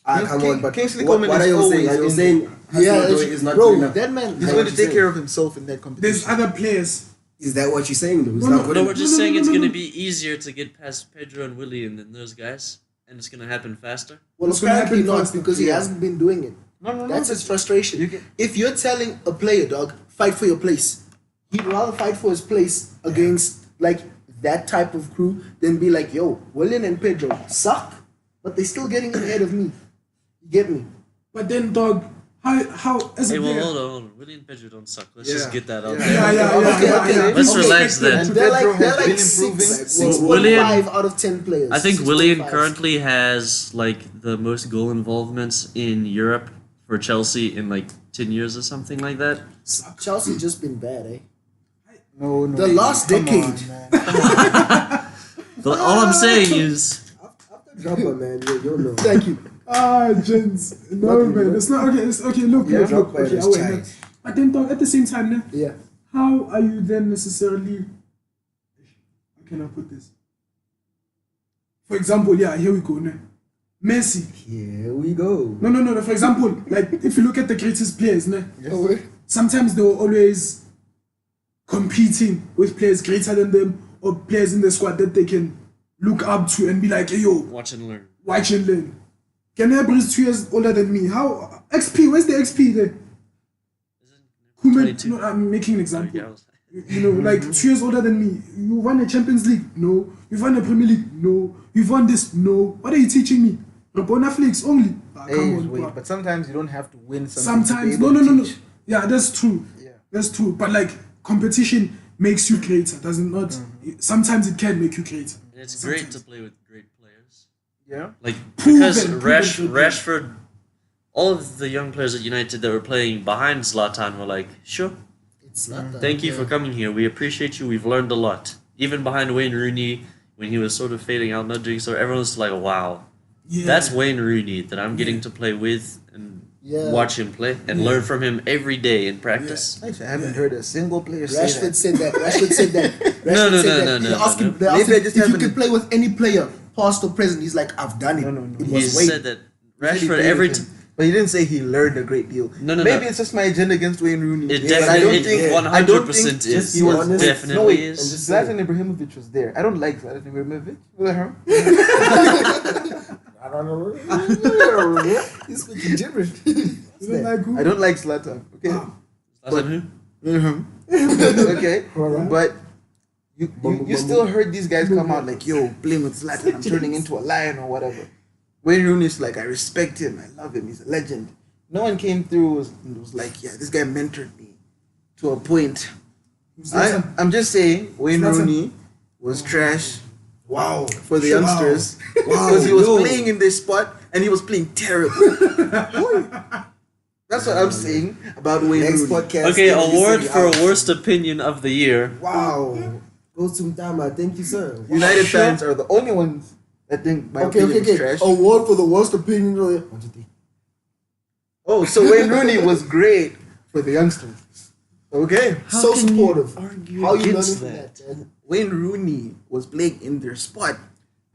Come on, but Kingsley what Coman are is you always saying? Are you young. saying Yeah, Hudson-Odoi is not bro, good enough? that man. He's What going to you take saying? care of himself in that There's competition. other players. Is that what you're saying? Though? Is No, that good No, enough? we're just No, saying no, it's no, going to no. be easier to get past Pedro and Willian than those guys, and it's going to happen faster. Well, It's gonna apparently happen not faster. because he Yeah. hasn't been doing it. No. That's his frustration. You can- If you're telling a player, dog, fight for your place, he'd rather fight for his place against like that type of crew than be like, yo, Willian and Pedro suck, but they're still getting ahead of me. You get me? But then, dog, how as Hey, a well, player? hold on. Willian and Pedro don't suck. Let's Yeah. just get that out Yeah. there. Yeah. Let's People relax expect them then. to- They're Pedro like, they're has like been six, improving. 6.5 out of 10 players. I think 6.5. Willian currently has like the most goal involvements in Europe for Chelsea in like 10 years or something like that. Chelsea just been bad, eh? No. The last Come on, decade. man. But all I'm saying is, After Dropper, man, you'll know. Thank you. Gents. No, man. It's not okay. It's okay. Look. Yeah, Look. Dropper Okay, is I wait. tight. But then, dog, at the same time, Yeah. how are you then necessarily? How can I put this? For example, here we go. Messi. Here we go. No. For example, like if you look at the greatest players, Oh, wait. sometimes they were always competing with players greater than them or players in the squad that they can look up to and be like, hey, yo, watch and learn. watch and learn. Gnabry is 2 years older than me. How XP? Where's the XP there? Koeman, 22. no, I'm making an example. Yeah, I was- You know, like 2 years older than me. You won a Champions League? No. You've won a Premier League? No. You've won this? No. What are you teaching me? Rabona Flakes only. Come Hey, on, wait, bro. but sometimes you don't have to win something. to Sometimes, be able no. to teach. Yeah, that's true. Yeah. That's true. But like competition makes you greater, does it not? Mm-hmm. Sometimes it can make you greater. And it's great to play with great players. Yeah. Like Proven, because proven, proven. Rashford, all of the young players at United that were playing behind Zlatan were like, sure, It's not that. thank you for coming here. We appreciate you. We've learned a lot. Even behind Wayne Rooney, when he was sort of fading out, not doing so, everyone's like, wow, Yeah. that's Wayne Rooney that I'm getting to play with and Yeah. watch him play and learn from him every day in practice. Actually, I haven't heard a single player say Rashford that. said that. Rashford said that. No, Rashford said no. that. They asked him, no. they asked Maybe I him just if you haven't- can play with any player, past or present. He's like, I've done it. No. It He was Wayne. said that He said he Rashford played every with time. him. But he didn't say he learned a great deal. No. Maybe it's just my agenda against Wayne Rooney. It But I don't definitely, think. it I don't 100% think is. he was honest. Definitely no, wait, is. and just- Zlatan Ibrahimovic was there. I don't like Zlatan Ibrahimovic. I don't know. He's speaking gibberish. You don't like who? I don't like Zlatan. Okay. Zlatan who? Okay. But you still heard these guys come out like, yo, playing with Zlatan, I'm turning into a lion or whatever. Wayne Rooney's like, I respect him, I love him, he's a legend. No one came through and was like, yeah, this guy mentored me to a point. I'm just saying, Wayne Zlatan. Rooney was trash Wow. for the youngsters because he was playing in this spot and he was playing terrible. That's what I'm saying about Wayne Next Rooney. podcast. Okay, you award say for out. worst opinion of the year. Wow. Go to Mtama. Thank you, sir. United fans are the only ones that think my opinion is trash. Award for the worst opinion. Of the... 1, 2, 3. Oh, so Wayne Rooney was great for the youngsters. Okay. So can you supportive. argue How are you learning against from that? that, man? Wayne Rooney was playing in their spot.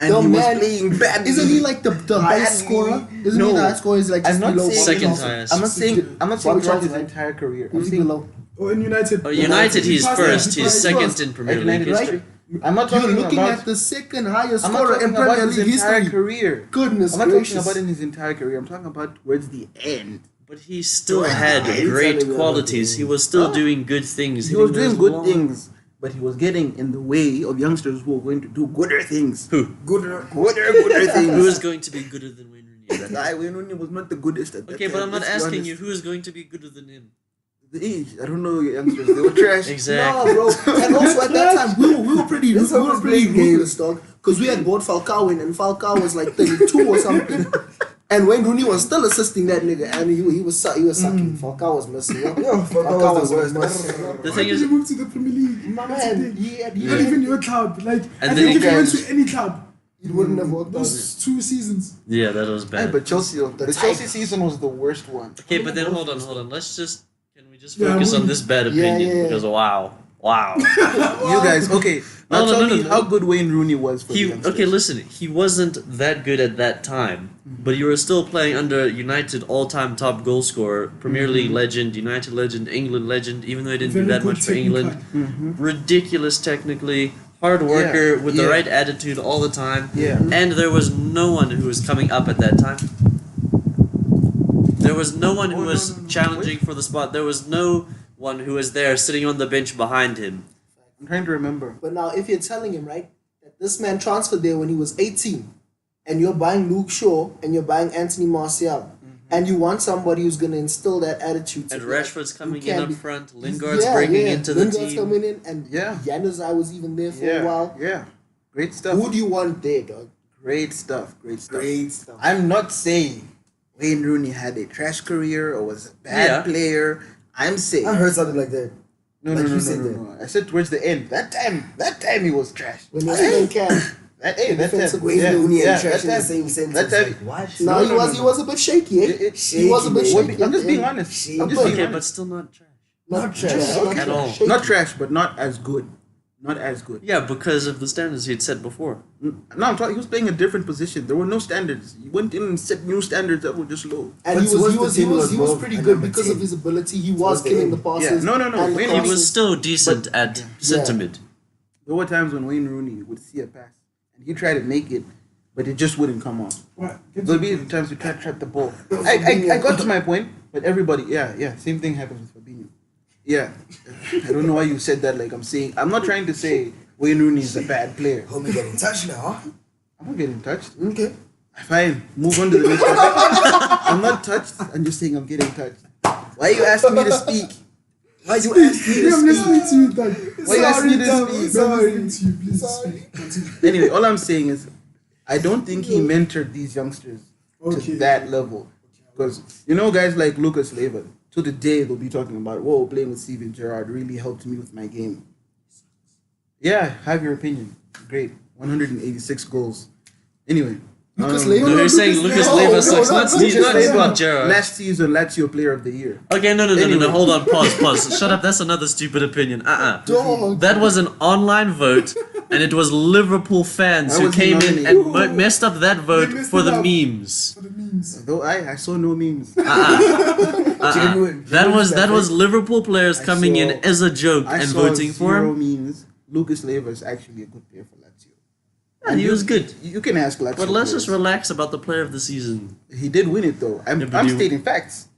And The he man- was playing badly. Isn't he like the highest Badly. scorer? Isn't No. he the highest scorer? Is like I'm just not below saying Second Bobby highest. I'm not saying Bobby throughout Charlton, his right? entire career. I'm Who's he saying below? Oh, in United. Oh, United, he's Passed first. him. He's He second passed. in Premier At League United, history. right? I'm not You're talking looking about. at the second highest I'm not scorer talking in about Premier his League entire history. career. Goodness I'm not gracious. talking about in his entire career. I'm talking about towards the end. But he still Right. had Are you great telling me about qualities. the- He was still Huh? doing good things. He was hitting doing those good long- things, but he was getting in the way of youngsters who were going to do gooder things. Who? Gooder Who things. is going to be gooder than Wayne Rooney? at that Guy Wayne Rooney was not the goodest at that Okay, time. but I'm not Let's be asking honest. you who is going to be gooder than him. I don't know, youngsters. They were trash. Exactly. No, bro. And also at that time, we were pretty Let's always play ruthless, dog. Because we had bought Falcao in, and Falcao was like 32 or something. And Wayne Rooney was still assisting that nigga, and he was sucking. Falcao was missing. Yo, Falcao was the worst. missing. The Why thing did is, he move to the Premier League? My That's the man, thing. he Not even your club. Like, And I then think if you he went guys- to any club, it wouldn't have worked out. those 2 seasons. yeah, that was Hey, bad. but Chelsea, the Type. Chelsea season was the worst one. Okay, but then hold on. Can we just Yeah, focus we- on this bad Yeah, opinion? yeah. Because wow. You guys, okay. Now No, tell no, me no. how good Wayne Rooney was for the He youngsters. okay. Listen, he wasn't that good at that time, but you were still playing under United all-time top goal scorer, Premier League legend, United legend, England legend. Even though he didn't do Very that good much for England, technical. ridiculous technically, hard worker with the yeah. right attitude all the time. Yeah. And there was no one who was coming up at that time. There was no one who Oh, was no. challenging for the spot. There was no one who was there sitting on the bench behind him. I'm trying to remember. But now, if you're telling him, right, that this man transferred there when he was 18, and you're buying Luke Shaw and you're buying Anthony Martial, and you want somebody who's going to instill that attitude. to And be like, Rashford's you coming in can't up be- front. Lingard's bringing into the Lingard's team. coming in, and Yeah. Januzaj was even there for a while. Yeah. Great stuff. Who do you want there, dog? Great stuff. Great stuff. Great stuff. I'm not saying Wayne Rooney had a trash career or was a bad Yeah. player. I'm saying I heard something like that. no, like no, no, you no, said no, that. no. I said towards the end. That time he was trash. When he was in camp. That time. Defensive Wayne yeah, Rooney yeah, and trash that in the time. same sentence. That time. Like, what? No, he was a bit shaky, eh? He was a bit shaky, shaky. I'm just being Yeah. honest. Shaky. I'm just being Okay, honest. but still not trash. Not trash. trash. At all. Shaky. Not trash, but not as good. Not as good. Yeah, because of the standards he had set before. No, I'm talking. He was playing a different position. There were no standards. He went in and set new standards that were just low. And But he was towards the 10 was he was more pretty a good number because 10. of his ability. He was Towards the killing the end. passes. Yeah, no, and the Wayne, He crosses. was still decent at centre mid. There were times when Wayne Rooney would see a pass and he tried to make it, but it just wouldn't come off. What? Get to There'll the be point. times we tried to trap the ball. I got to my point, but everybody, yeah, same thing happens with Fabinho. Yeah, I don't know why you said that. Like I'm not trying to say Wayne Rooney is a bad player. Homie getting touched now. I'm not getting touched. Okay. Fine, move on to the next topic. I'm not touched. I'm just saying I'm getting touched. Why are you asking me to speak? Why you asking me Yeah, I'm to listening speak? to you, dog. Why you asking me to dog. speak? No, I'm listening to you. Please speak. Continue. Anyway, all I'm saying is, I don't think he mentored these youngsters Okay. to that level. Because, guys like Lucas Leiva, to the day they'll be talking about, whoa, playing with Steven Gerrard really helped me with my game. Yeah, have your opinion. Great. 186 goals. Anyway. Lucas um, Leiva. No, you're saying Lucas Leiva sucks. Not Lucas Steven Leiva, Gerrard. last season Lazio Player of the Year. Okay, no. Anyway. Hold on. Pause. Shut up. That's another stupid opinion. Dog. That was an online vote, and it was Liverpool fans I who was came in nominated. and messed up that vote messed for it the up. memes. For the memes. Though I saw no memes. Genuine. That was Liverpool players I coming in saw- as a joke I and saw voting for zero him. memes. Lucas Leiva is actually a good player for Lazio. Yeah, he was good. You can ask Lazio. But let's just players. relax about the player of the season. He did win it though. I'm Yeah, but you- stating facts.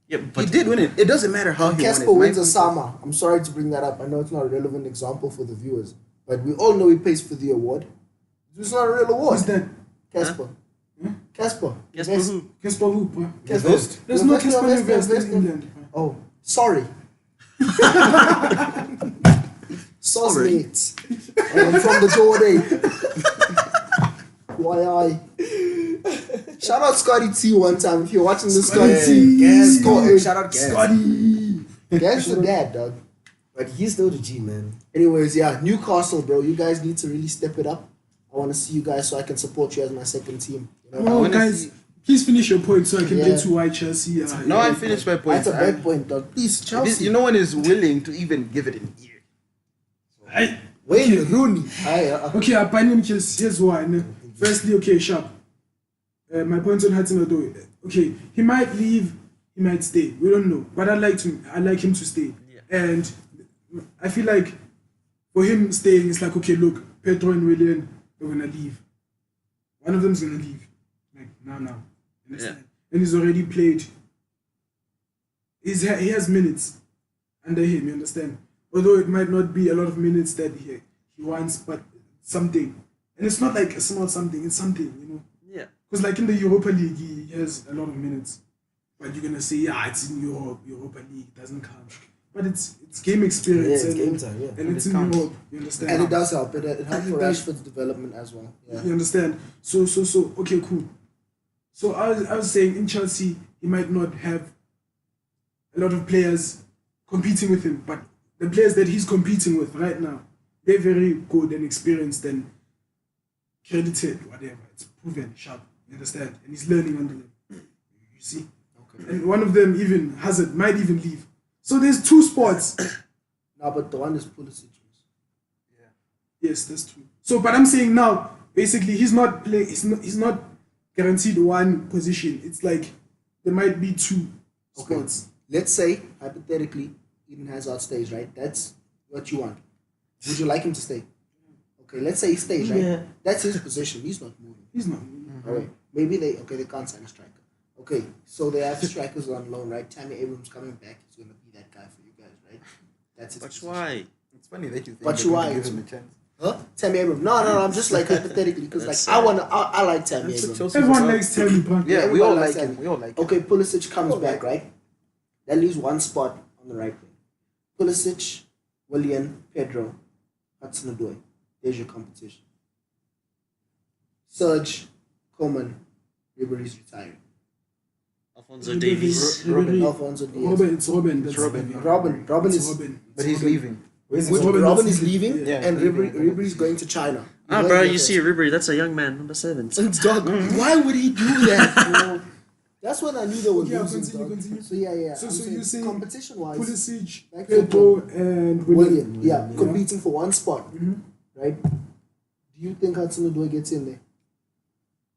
Yeah, He but did win it. It doesn't matter how he Casper won it. wins My a point Sama. I'm sorry to bring that up. I know it's not a relevant example for the viewers, but we all know he pays for the award. It's not a real award. Who's that? Casper. Casper. guess Yes. who? Casper who, bro? Casper. Vest. There's no Vest, Casper Vest, Vest Vest, in England. bro. Oh, sorry. Sauce Sorry. mate. I'm from the Jordan. Why I? Shout out Scotty T one time if you're watching this Scotty T. Gas, Scotty. shout out Gas. Scotty. Gas the dad, dog. But he's still the G, man. Anyways, yeah, Newcastle, bro. You guys need to really step it up. I want to see you guys so I can support you as my second team. You know? Oh, wanna guys, see- please finish your point so I can Yeah. get to why Chelsea. No, I finished my point. That's a bad point, dog. Please, Chelsea. No one is willing to even give it an ear. Wayne Rooney. Okay, opinion here's why. No. Firstly, okay, sharp. My point on Hudson Odoi. Okay, he might leave, he might stay. We don't know, but I like him to stay. Yeah. And I feel like for him staying, it's like, okay, look, Pedro and Willian, they're gonna leave. One of them's gonna leave. Like now. Understand? And he's already played. He has minutes under him, you understand? Although it might not be a lot of minutes that he wants, but something. And it's not like a small something, it's something, you know? Yeah. Because like in the Europa League, he has a lot of minutes. But you're gonna say, yeah, it's in Europa League, it doesn't count. But it's game experience. Yeah, it's and, game time, yeah. And it's in counts. Europe, you understand? And it does help. It helps for It does. Rashford's development as well. Yeah. You understand? So, okay, cool. So I was saying in Chelsea, he might not have a lot of players competing with him, but the players that he's competing with right now, they're very good and experienced and credited, whatever. It's proven, sharp. You understand? And he's learning under them. You see? Okay. And one of them, even Hazard, might even leave. So there's two spots. No, but the one is Pulisic. Yes, that's true. So, but I'm saying now, basically, he's not playing. He's not guaranteed one position. It's like there might be two spots. Let's say, hypothetically, Eden Hazard stays, right? That's what you want. Would you like him to stay? Okay, let's say he stays, right? Yeah. That's his position. He's not moving. He's not. Alright. Maybe they can't sign a striker. Okay, so they have strikers on loan, right? Tammy Abrams coming back is gonna be that guy for you guys, right? That's his But position. why? It's funny that you think But they're you going to are- give him a chance. Huh? Tammy Abrams. No, I'm just like hypothetically because like That's I like Tammy That's what Abrams. Chelsea Everyone about. likes Tammy, but Yeah, we Everybody all likes like him. Tammy. We all like him. Okay, Pulisic comes back, right? That leaves one spot on the right wing. Pulisic, Willian, Pedro, Hudson-Odoi. There's your competition. Serge, Coman, Ribery's retiring. Alfonso Davies. Alfonso Diaz. It's Robin. That's Robin. Robin It's is Robin. But he's leaving. Where's Wood- his Robin Robin is is leaving, leaving, yeah. and he's leaving. Ribery's going to China. Ah, He's bro, going you there see Ribery, that's a young man, number 7. first. Dog, why would he do that, bro? That's when I knew they were Yeah, losing, continue. dog. So yeah. So I'm you saying say competition-wise, Pulisic, Like Pedro, and Willian, Willian. competing for one spot, Mhm. right? Do you think Hudson-Odoi gets in there?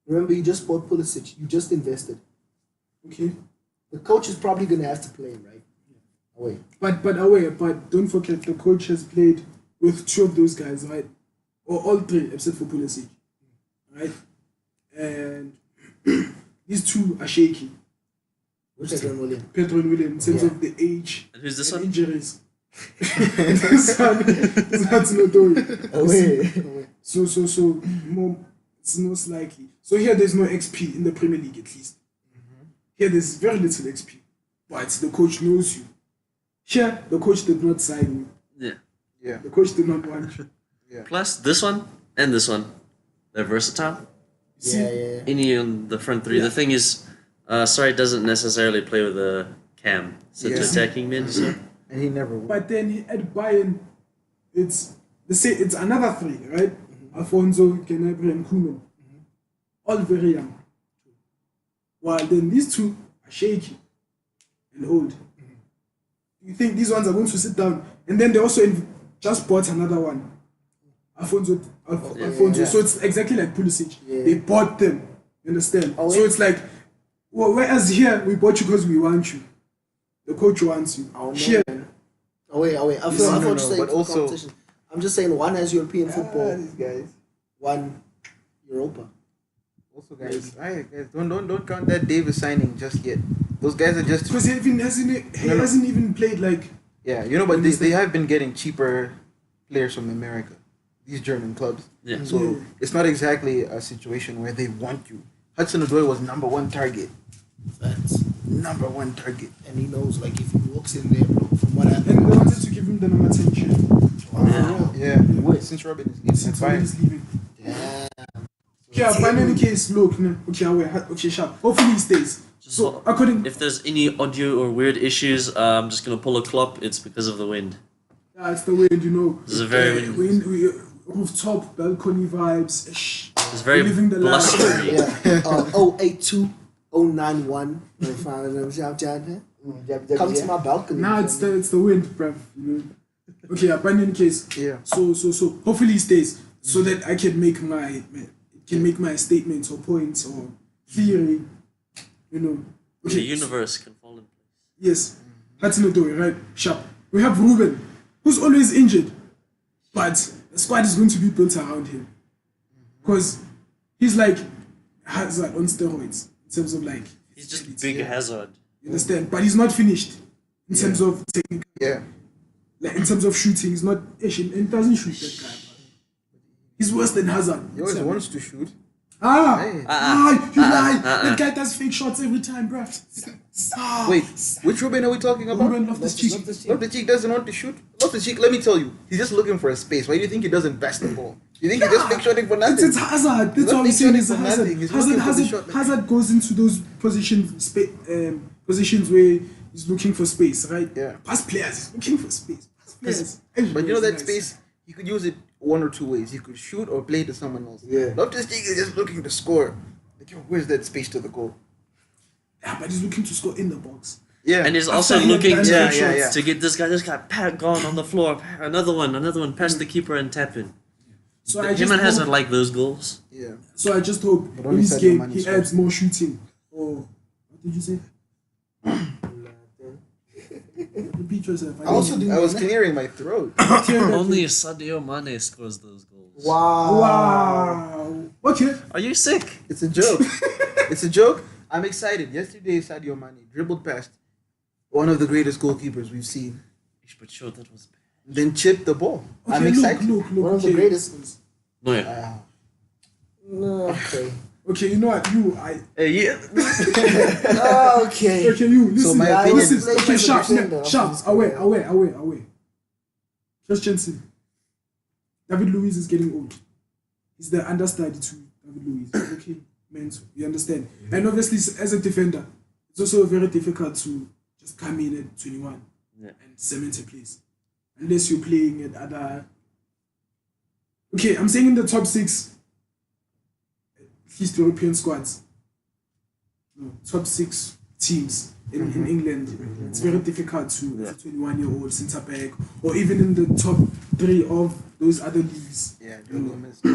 Remember, you just bought Pulisic. You just invested. Okay. The coach is probably going to have to play him, right? Away. But don't forget the coach has played with 2 of those guys, right? Or all 3 except for Pulisic, right? And these 2 are shaky. Pedro and Willian. Pedro and William in terms Yeah. of the age And who's this and one? injuries. This one is Hudson-Odoi. Away. So more, it's most likely. So here there's no XP in the Premier League at least. Here there's very little XP, but the coach knows you. Here the coach did not sign you. Yeah. Yeah. The coach did not want you. Plus, this one and this one. They're versatile. See? Yeah. Any on the front 3. Yeah. The thing is, Sarri doesn't necessarily play with a cam. Such Yeah. attacking mid, so And he never will. But then at Bayern, it's another 3, right? Alfonso, Gnabry, and Koeman. All very young. While then these 2 are shaky and old. You think these ones are going to sit down? And then they also just bought another one. Alfonso. Yeah. So it's exactly like Pulisic. Yeah. They bought them. You understand? Oh, So yeah. it's like, well, whereas here, we bought you because we want you. The coach wants you. Oh, no, Here, man. Away. I feel No, I thought no, you saying but also- competition. I'm just saying one has European football, these guys. one Europa. Also, guys, don't count that Davis signing just yet. Those guys are just because he hasn't even played like. yeah, you know, but they have been getting cheaper players from America, these German clubs. yeah. So Yeah. it's not exactly a situation where they want you. Hudson-Odoi was number 1 target, Facts. number 1 target. And he knows, like, if he walks in there, bro, from what And happened. they wanted to give him the number 10 shirt. Yeah, since Robin is leaving, Since fine. Robin is leaving. Damn. Yeah, but in any case, look, no, okay, sharp. Hopefully he stays. So according, If there's any audio or weird issues, I'm just gonna pull a Klopp. It's because of the wind. it's the wind, you know. This is a very Rooftop balcony vibes. It's very Living the life. blustery. Yeah. 082 091. Come to my balcony. Nah, it's the wind, bruv. You know. Okay, but in any case, Yeah. So hopefully he stays, so that I can make my statements or points or theory. You know. The universe can fall in place. Yes. Hudson-Odoi, right? Sharp. We have Ruben, who's always injured. but the squad is going to be built around him. Because he's like Hazard on steroids in terms of like He's just big Hazard. you understand, but he's not finished in terms of technical. Yeah. Like in terms of shooting, he's not. He doesn't shoot that guy. He's worse than Hazard. He always wants to shoot. You lie. That guy does fake shots every time, bruv. Wait, which Ruben are we talking about? Ruben Loftus-Cheek. Loftus-Cheek doesn't want to shoot. Loftus-Cheek, let me tell you, he's just looking for a space. Why do you think he doesn't pass the ball? You think he just fake shooting for nothing? It's Hazard. That's what I'm Fake saying. shooting Is for Hazard. nothing. He's looking for the shot. Hazard goes into those positions where he's looking for space, right? Yeah. Pass players, he's looking for space. Pass players. But you know that space, you could use it one or two ways. You could shoot or play to someone else. Yeah. Loftus-Cheek is just looking to score. Like, yo, where's that space to the goal? Yeah, but he's looking to score in the box. Yeah. And he's After also he had looking done to, fake shots. to get this guy pat gone on the floor. Another one, past the keeper and tap in. So I Him just and Hazard hope, like those goals. Yeah. so I just hope But in only this Sadio game Mane he scores. adds more shooting. Or what did you say? Repeat yourself. I also didn't I was know clearing my throat. Only Sadio Mane scores those goals. Wow. Okay. Are you sick? It's a joke. It's a joke. I'm excited. Yesterday, Sadio Mane dribbled past one of the greatest goalkeepers we've seen, But sure, that was bad. then chipped the ball. Okay, I'm excited. Look. One of the okay. greatest. No, yeah. No, okay. Okay, you know what? Yeah. Okay. Okay, you listen. my opinion listen. is- Okay, sharp, defender sharp. after this Away. Christensen. David Luiz is getting old. He's the understudy to David Luiz. Okay, man, you understand. And obviously, as a defender, it's also very difficult to just come in at 21 Yeah. and cement a place, unless you're playing at other. Okay, I'm saying in the top 6, at least European squads. No, top 6 teams in England. It's very difficult to as a 21-year-old centre back, or even in the top 3 of those other leagues. Yeah, You know, Gomez. at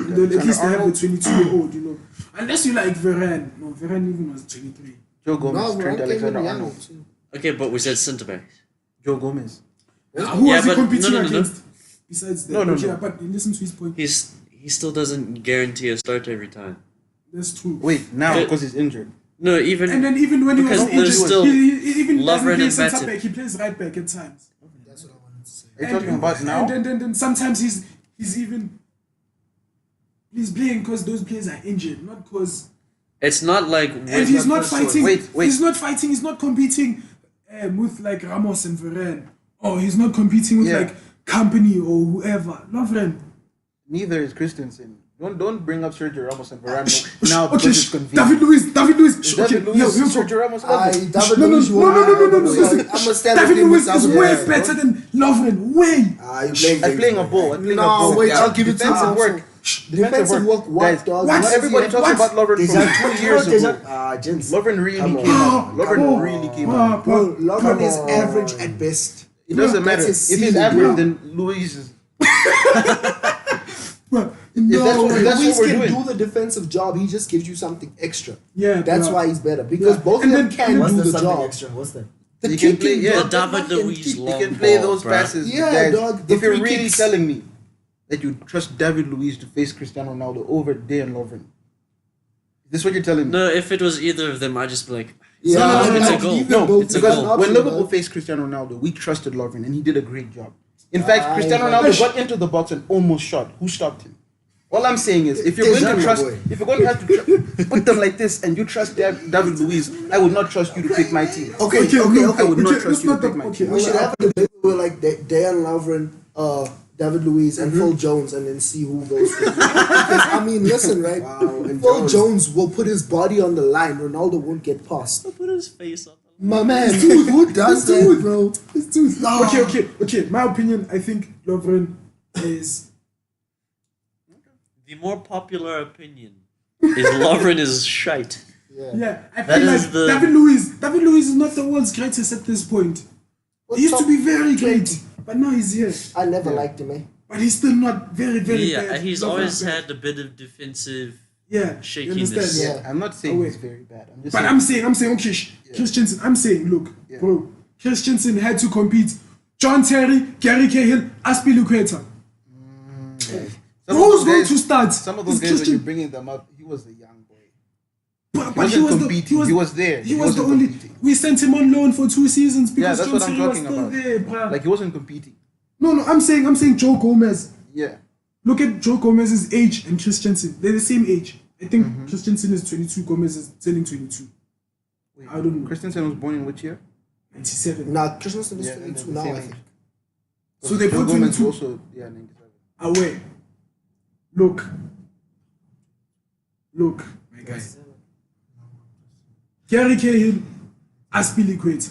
least they have a Arnold, 22-year-old, you know. Unless you like Varane. No, Varane even was 23. Joe Gomez, No, Trent Varane came in young. Alexander-Arnold. Okay, but we said centre back. Joe Gomez. Who Yeah, was he but competing no. against? Besides that. No. Okay, but listen to his point. He still doesn't guarantee a start every time. That's true. Wait, now Okay. because he's injured. No, even And then even when he was Because there's injured, still he even doesn't Lovren play and centre Matip. back. He plays right back at times. That's what I wanted to say. Are you talking about now? And then sometimes he's playing because those players are injured, not because. it's not like And he's not fighting. Wait. He's not fighting. He's not competing with like Ramos and Varane, or he's not competing with Yeah. like Company or whoever. Lovren. Neither is Christensen. Don't bring up Sergio Ramos and Varane now because Okay, it's convenient. David Luiz. Is Okay, David Luiz Sergio Ramos level? David No, Luiz, no. Listen, I'm gonna stand David with him Luiz with is David way Luiz. better than Lovren. Way. You playing I'm playing a ball. I'm playing a No, ball. wait, Yeah, I'll give it to defensive him. work. Defensive work, what, Guys, dog? what? Everybody talks What? about Lovren Deja, from 2 years ago. gents. Lovren really Come on. came out. Lovren Come on. really came out. Bro, Lovren Come is on. average at best. It doesn't matter. That's If his he's ceiling, average, bro. then Luis is. Well, that's what- Luis that's what we're can doing. do the defensive job. He just gives you something extra. yeah, That's bro. why he's better because Yeah. both And of them then- can What's do the the something job. extra? What's that? The You can kicking, play- yeah. dog, The David fucking Luiz kick. long You can play ball, those bruh. passes. Yeah, guys. dog, the If you're free really kicks. telling me that you trust David Luiz to face Cristiano Ronaldo over Dejan Lovren, is this what you're telling me? No, if it was either of them, I'd just be like, Yeah, no, it's a I'd goal. leave them No, both it's a as an goal. option, When Liverpool dog. faced Cristiano Ronaldo, we trusted Lovren and he did a great job. In fact, I- Cristiano Ronaldo got into the box and almost shot. Who stopped him? All I'm saying is, if you're going to Dejan, trust, boy. if you're going to have to put them like this, and you trust David Luiz, I would not trust you to pick my team. Okay. I would not okay, trust let's you to not pick the- my okay, team. We should have a debate with like Dejan Lovren, David Luiz, and Phil Jones, and then see who goes. Because I mean, listen, right? Phil Jones will put his body on the line. Ronaldo won't get past. put his face on. My man, who does that, bro? It's too. Ah. Okay. My opinion, I think Lovren is. The more popular opinion is Lovren is shite. Yeah, I That feel is like the- David Luiz is not the world's greatest at this point. He used to be very great, but now he's here. I never liked him, eh? But he's still not very Yeah, bad. he's Not always that bad. had a bit of defensive. yeah you shakiness. understand? Yeah. I'm not saying Oh, he's wait. very bad. I'm just But saying. I'm saying, okay, Christensen. I'm saying, look, Yeah. bro, Christensen had to compete. John Terry, Gary Cahill, Aspilicueta. Some of Who's those going guys- to start? Some of those It's guys, when Christian. you're bringing them up, he was a young boy. But He wasn't competing. He was there. He He was the wasn't only. competing. We sent him on loan for 2 seasons because that's John what I'm Terry was talking still about. there, bruh. Like he wasn't competing. No, I'm saying Joe Gomez. Yeah. Look at Joe Gomez's age and Christensen. They're the same age. I think Mm-hmm. Christensen is 22. Gomez is turning 22. Wait, I don't know. Christensen was born in which year? 97. Nah, Christensen is Yeah, and 22 they're now, the I same think. age. So they Joe put Gomez 22 also 97. away. Look, my guy. Gary Cahill, Aspilicueta.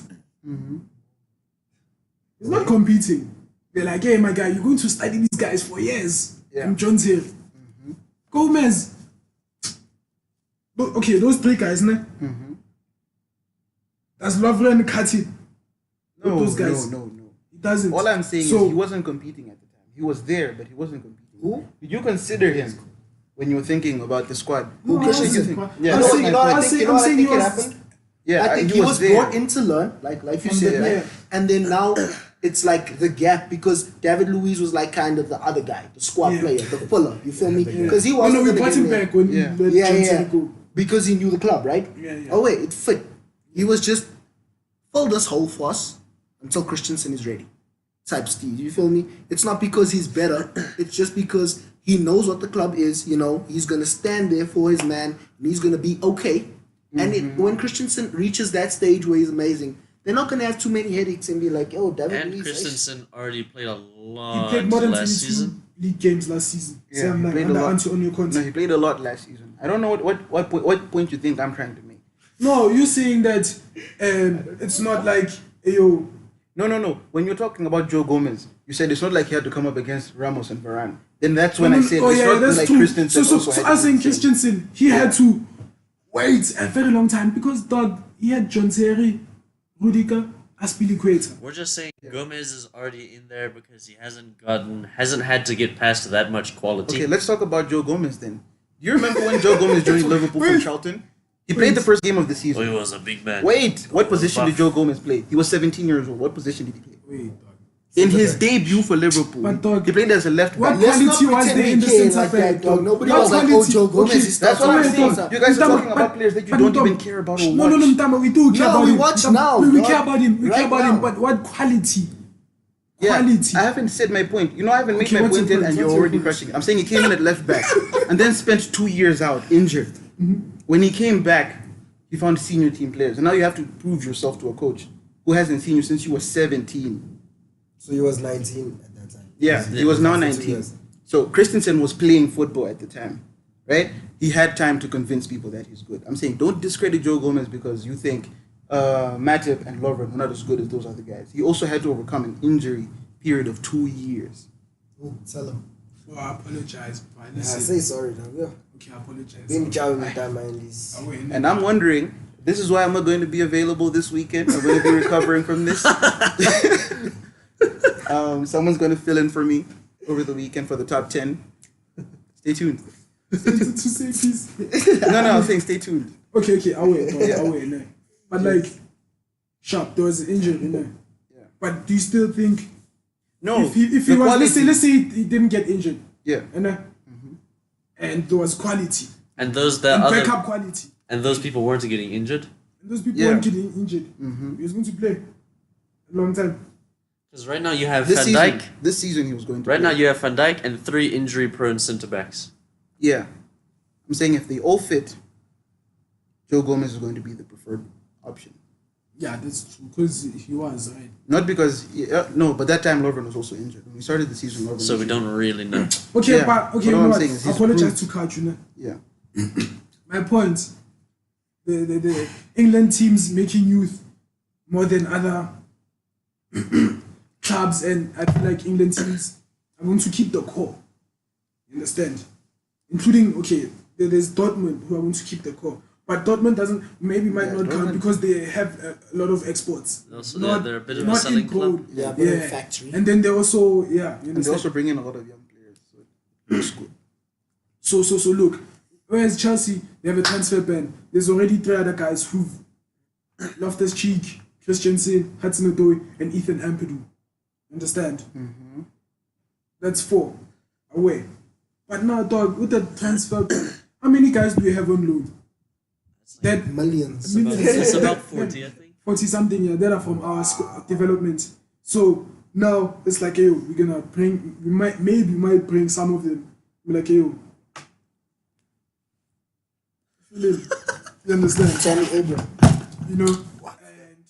He's not competing. They're like, hey, my guy, you're going to study these guys for years. Yeah. I'm John Terry. Gomez. Okay, those 3 guys, ne? That's Lovren Kati. No, Those guys. no. He doesn't. All I'm saying So- is he wasn't competing at the time. He was there, but he wasn't competing. Who? Did you consider him when you were thinking about the squad? No, I Christensen? wasn't, think- bruh. yeah, I'm that's saying- my You know what I I'm think? saying- You know I'm what I saying think he it was- happened? Yeah, I think he was there. brought in to learn, like you From said, the- right? yeah. And then now it's like the gap because David Luiz was like kind of the other guy, the squad Yeah. player, the filler. You feel me? Yeah. Because he Oh, wasn't no, we gonna brought get him in there. back when Yeah. he let Yeah, John yeah. Terry go. Because he knew the club, right? Yeah, yeah. Oh wait, it fit. He was just fill this hole for us until Christensen is ready. Type Steve. You feel me? It's not because he's better. It's just because he knows what the club is. You know, he's gonna stand there for his man, and he's gonna be okay. And when Christensen reaches that stage where he's amazing, they're not gonna have too many headaches and be like, "Yo, David And Luiz." Christensen already played a He lot played more than last 22 season. league games last season. Yeah, Same he like played a under lot. Antonio Conte. No, he played a lot last season. I don't know what point you think I'm trying to make. No, you're saying that it's not like, yo, No. When you're talking about Joe Gomez, you said it's not like he had to come up against Ramos and Varane. Then that's when I said oh it's yeah, not that's like true. Christensen So also had I to saying do the same. Christensen, he had to wait a very long time because dog, he had John Terry, Rudiger, Aspilicueta. We're just saying Gomez is already in there because he hasn't had to get past that much quality. Okay, let's talk about Joe Gomez then. Do you remember when Joe Gomez joined Liverpool from Charlton? He played the first game of the Oh, season. he was a big man. Wait, what position did buff. Joe Gomez play? He was 17 years old. What position did he play? Wait, dog. In his debut for Liverpool, But dog, he played as a left What back. Let's not quality was pretend there we in the care centre like back, that, dog. Nobody What was like, "Oh, quality? Joe Gomez Okay, is That's what I'm wait, saying. dog. You guys are Mtama, talking about but- players that you but don't Mtama, even care about or No, watch. Mtama, we do care No, about we him. watch Mtama, now, We dog. care about him. We Right care about him. now. But what quality? Yeah, Quality. I haven't said my point. You know, I haven't made Okay, my what's point your yet, point? and you're What's your already point? crushing it. I'm saying he came in at left back and then spent 2 years out injured. When he came back, he found senior team players, and now you have to prove yourself to a coach who hasn't seen you since you were 17. So he was 19 at that time. Yeah, he was now For 2 19. years. So Christensen was playing football at the time, right? He had time to convince people that he's good. I'm saying don't discredit Joe Gomez because you think Matip and Lovren were not as good as those other guys. He also had to overcome an injury period of 2 years. Oh, tell him. Oh, I apologize. But Yeah, listen. say sorry, dog. Yeah. Okay, I apologize. Being child with that mind is. I wait, And I'm wondering, this is why I'm not going to be available this weekend. I'm going to be recovering from this. Someone's going to fill in for me over the weekend for the top 10. Stay tuned. to say peace. No, I'm saying stay tuned. Okay, I'll wait. Yeah. I'll wait. No. But like, sharp, there was an injury, you know. Yeah. But do you still think No, if he the was quality- let's say he didn't get injured, Yeah. you know, and there was quality And those and other backup quality, and those people weren't getting injured. and those people Yeah. weren't getting injured, he was going to play a long time. Because right now you have This Van season, Dijk. this season he was going to Right play. now you have Van Dijk and 3 injury-prone centre backs. Yeah. I'm saying if they all fit, Joe Gomez is going to be the preferred option. Yeah, that's true because he was right. Not because, no, but that time Lovren was also injured. When we started the season, Lovren So was we don't really know. Okay, Yeah, but but you all know I'm what? saying is I he's apologize proved- to Couch, you know. Yeah. My point, the England teams making youth more than other clubs, and I feel like England teams are going to keep the core. You understand? Including, okay, there's Dortmund who are going to keep the core. But Dortmund might Yeah, not count Dortmund- because they have a lot of exports. Also, Not- they're a bit of a not selling in club. gold. Yeah, but in factory. And then they also, you And they understand? also bring in a lot of young players. So it looks good. So look, whereas Chelsea, they have a transfer ban. There's already 3 other guys who've Loftus Cheek, Christensen, Hudson-Odoi, and Ethan Ampadu. Understand? That's 4. away. But now, dog, with the transfer, how many guys do we have on loan? That Millions. It's about 40, I think. 40 something, yeah, that are from our development. So now it's like, yo, we're gonna bring, we might bring some of them. We're like, yo, you understand? Tammy Abraham. You know, and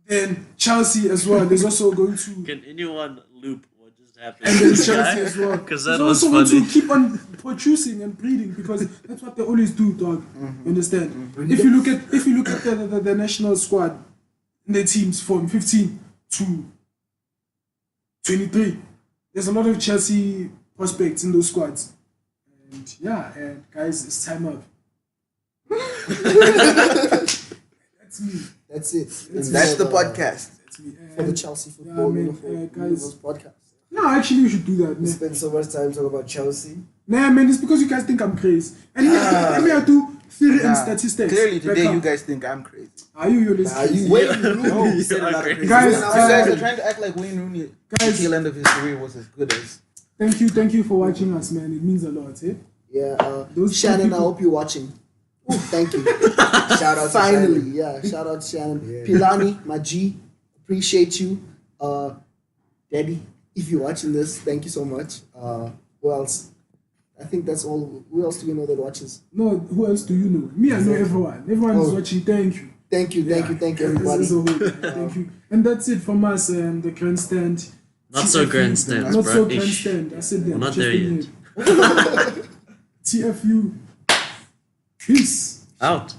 then Chelsea as well. There's also going to, Can anyone loop what just happened? and to then this Chelsea guy? as well. Because There's that was also going funny. to keep on producing and breeding because that's what they always do, dog. You understand? If you look at the national squad, the teams from 15 to 23, there's a lot of Chelsea prospects in those squads. And yeah, and guys, it's time up. That's me. That's it. That's the podcast. That's me. For the And- Chelsea Football man, Universe guys. podcast. No, actually, we should do that. We Man. spend so much time talking about Chelsea. Nah, man, it's because you guys think I'm crazy. And let me do theory and Nah, statistics. clearly today Beckham, you guys think I'm crazy. Are you Nah, crazy? you Wayne Rooney Rooney said a lot of crazy Guys, stuff. You guys uh, are trying to act like Wayne Rooney. Guys- The tail end of his career was as good as. Thank you for watching us, man. It means a lot, eh? Yeah, Those Shannon, two I people- hope you're watching. Thank you. Shout out to Finally, Shannon. yeah. Shout out to Shannon. Yeah. Pilani, my G, appreciate you. Daddy, if you're watching this, thank you so much. Who else? I think that's all. Who else do we know that watches? No, who else do you know? Me, I know everyone. Everyone is Oh. watching. Thank you. Thank you, As everybody. a whole, thank you. And that's it from us, the grandstand. Not so TFU. grandstands, Not so bro. Ish. grandstand. I said that. We're not just there in yet. here. TFU. Peace. Out.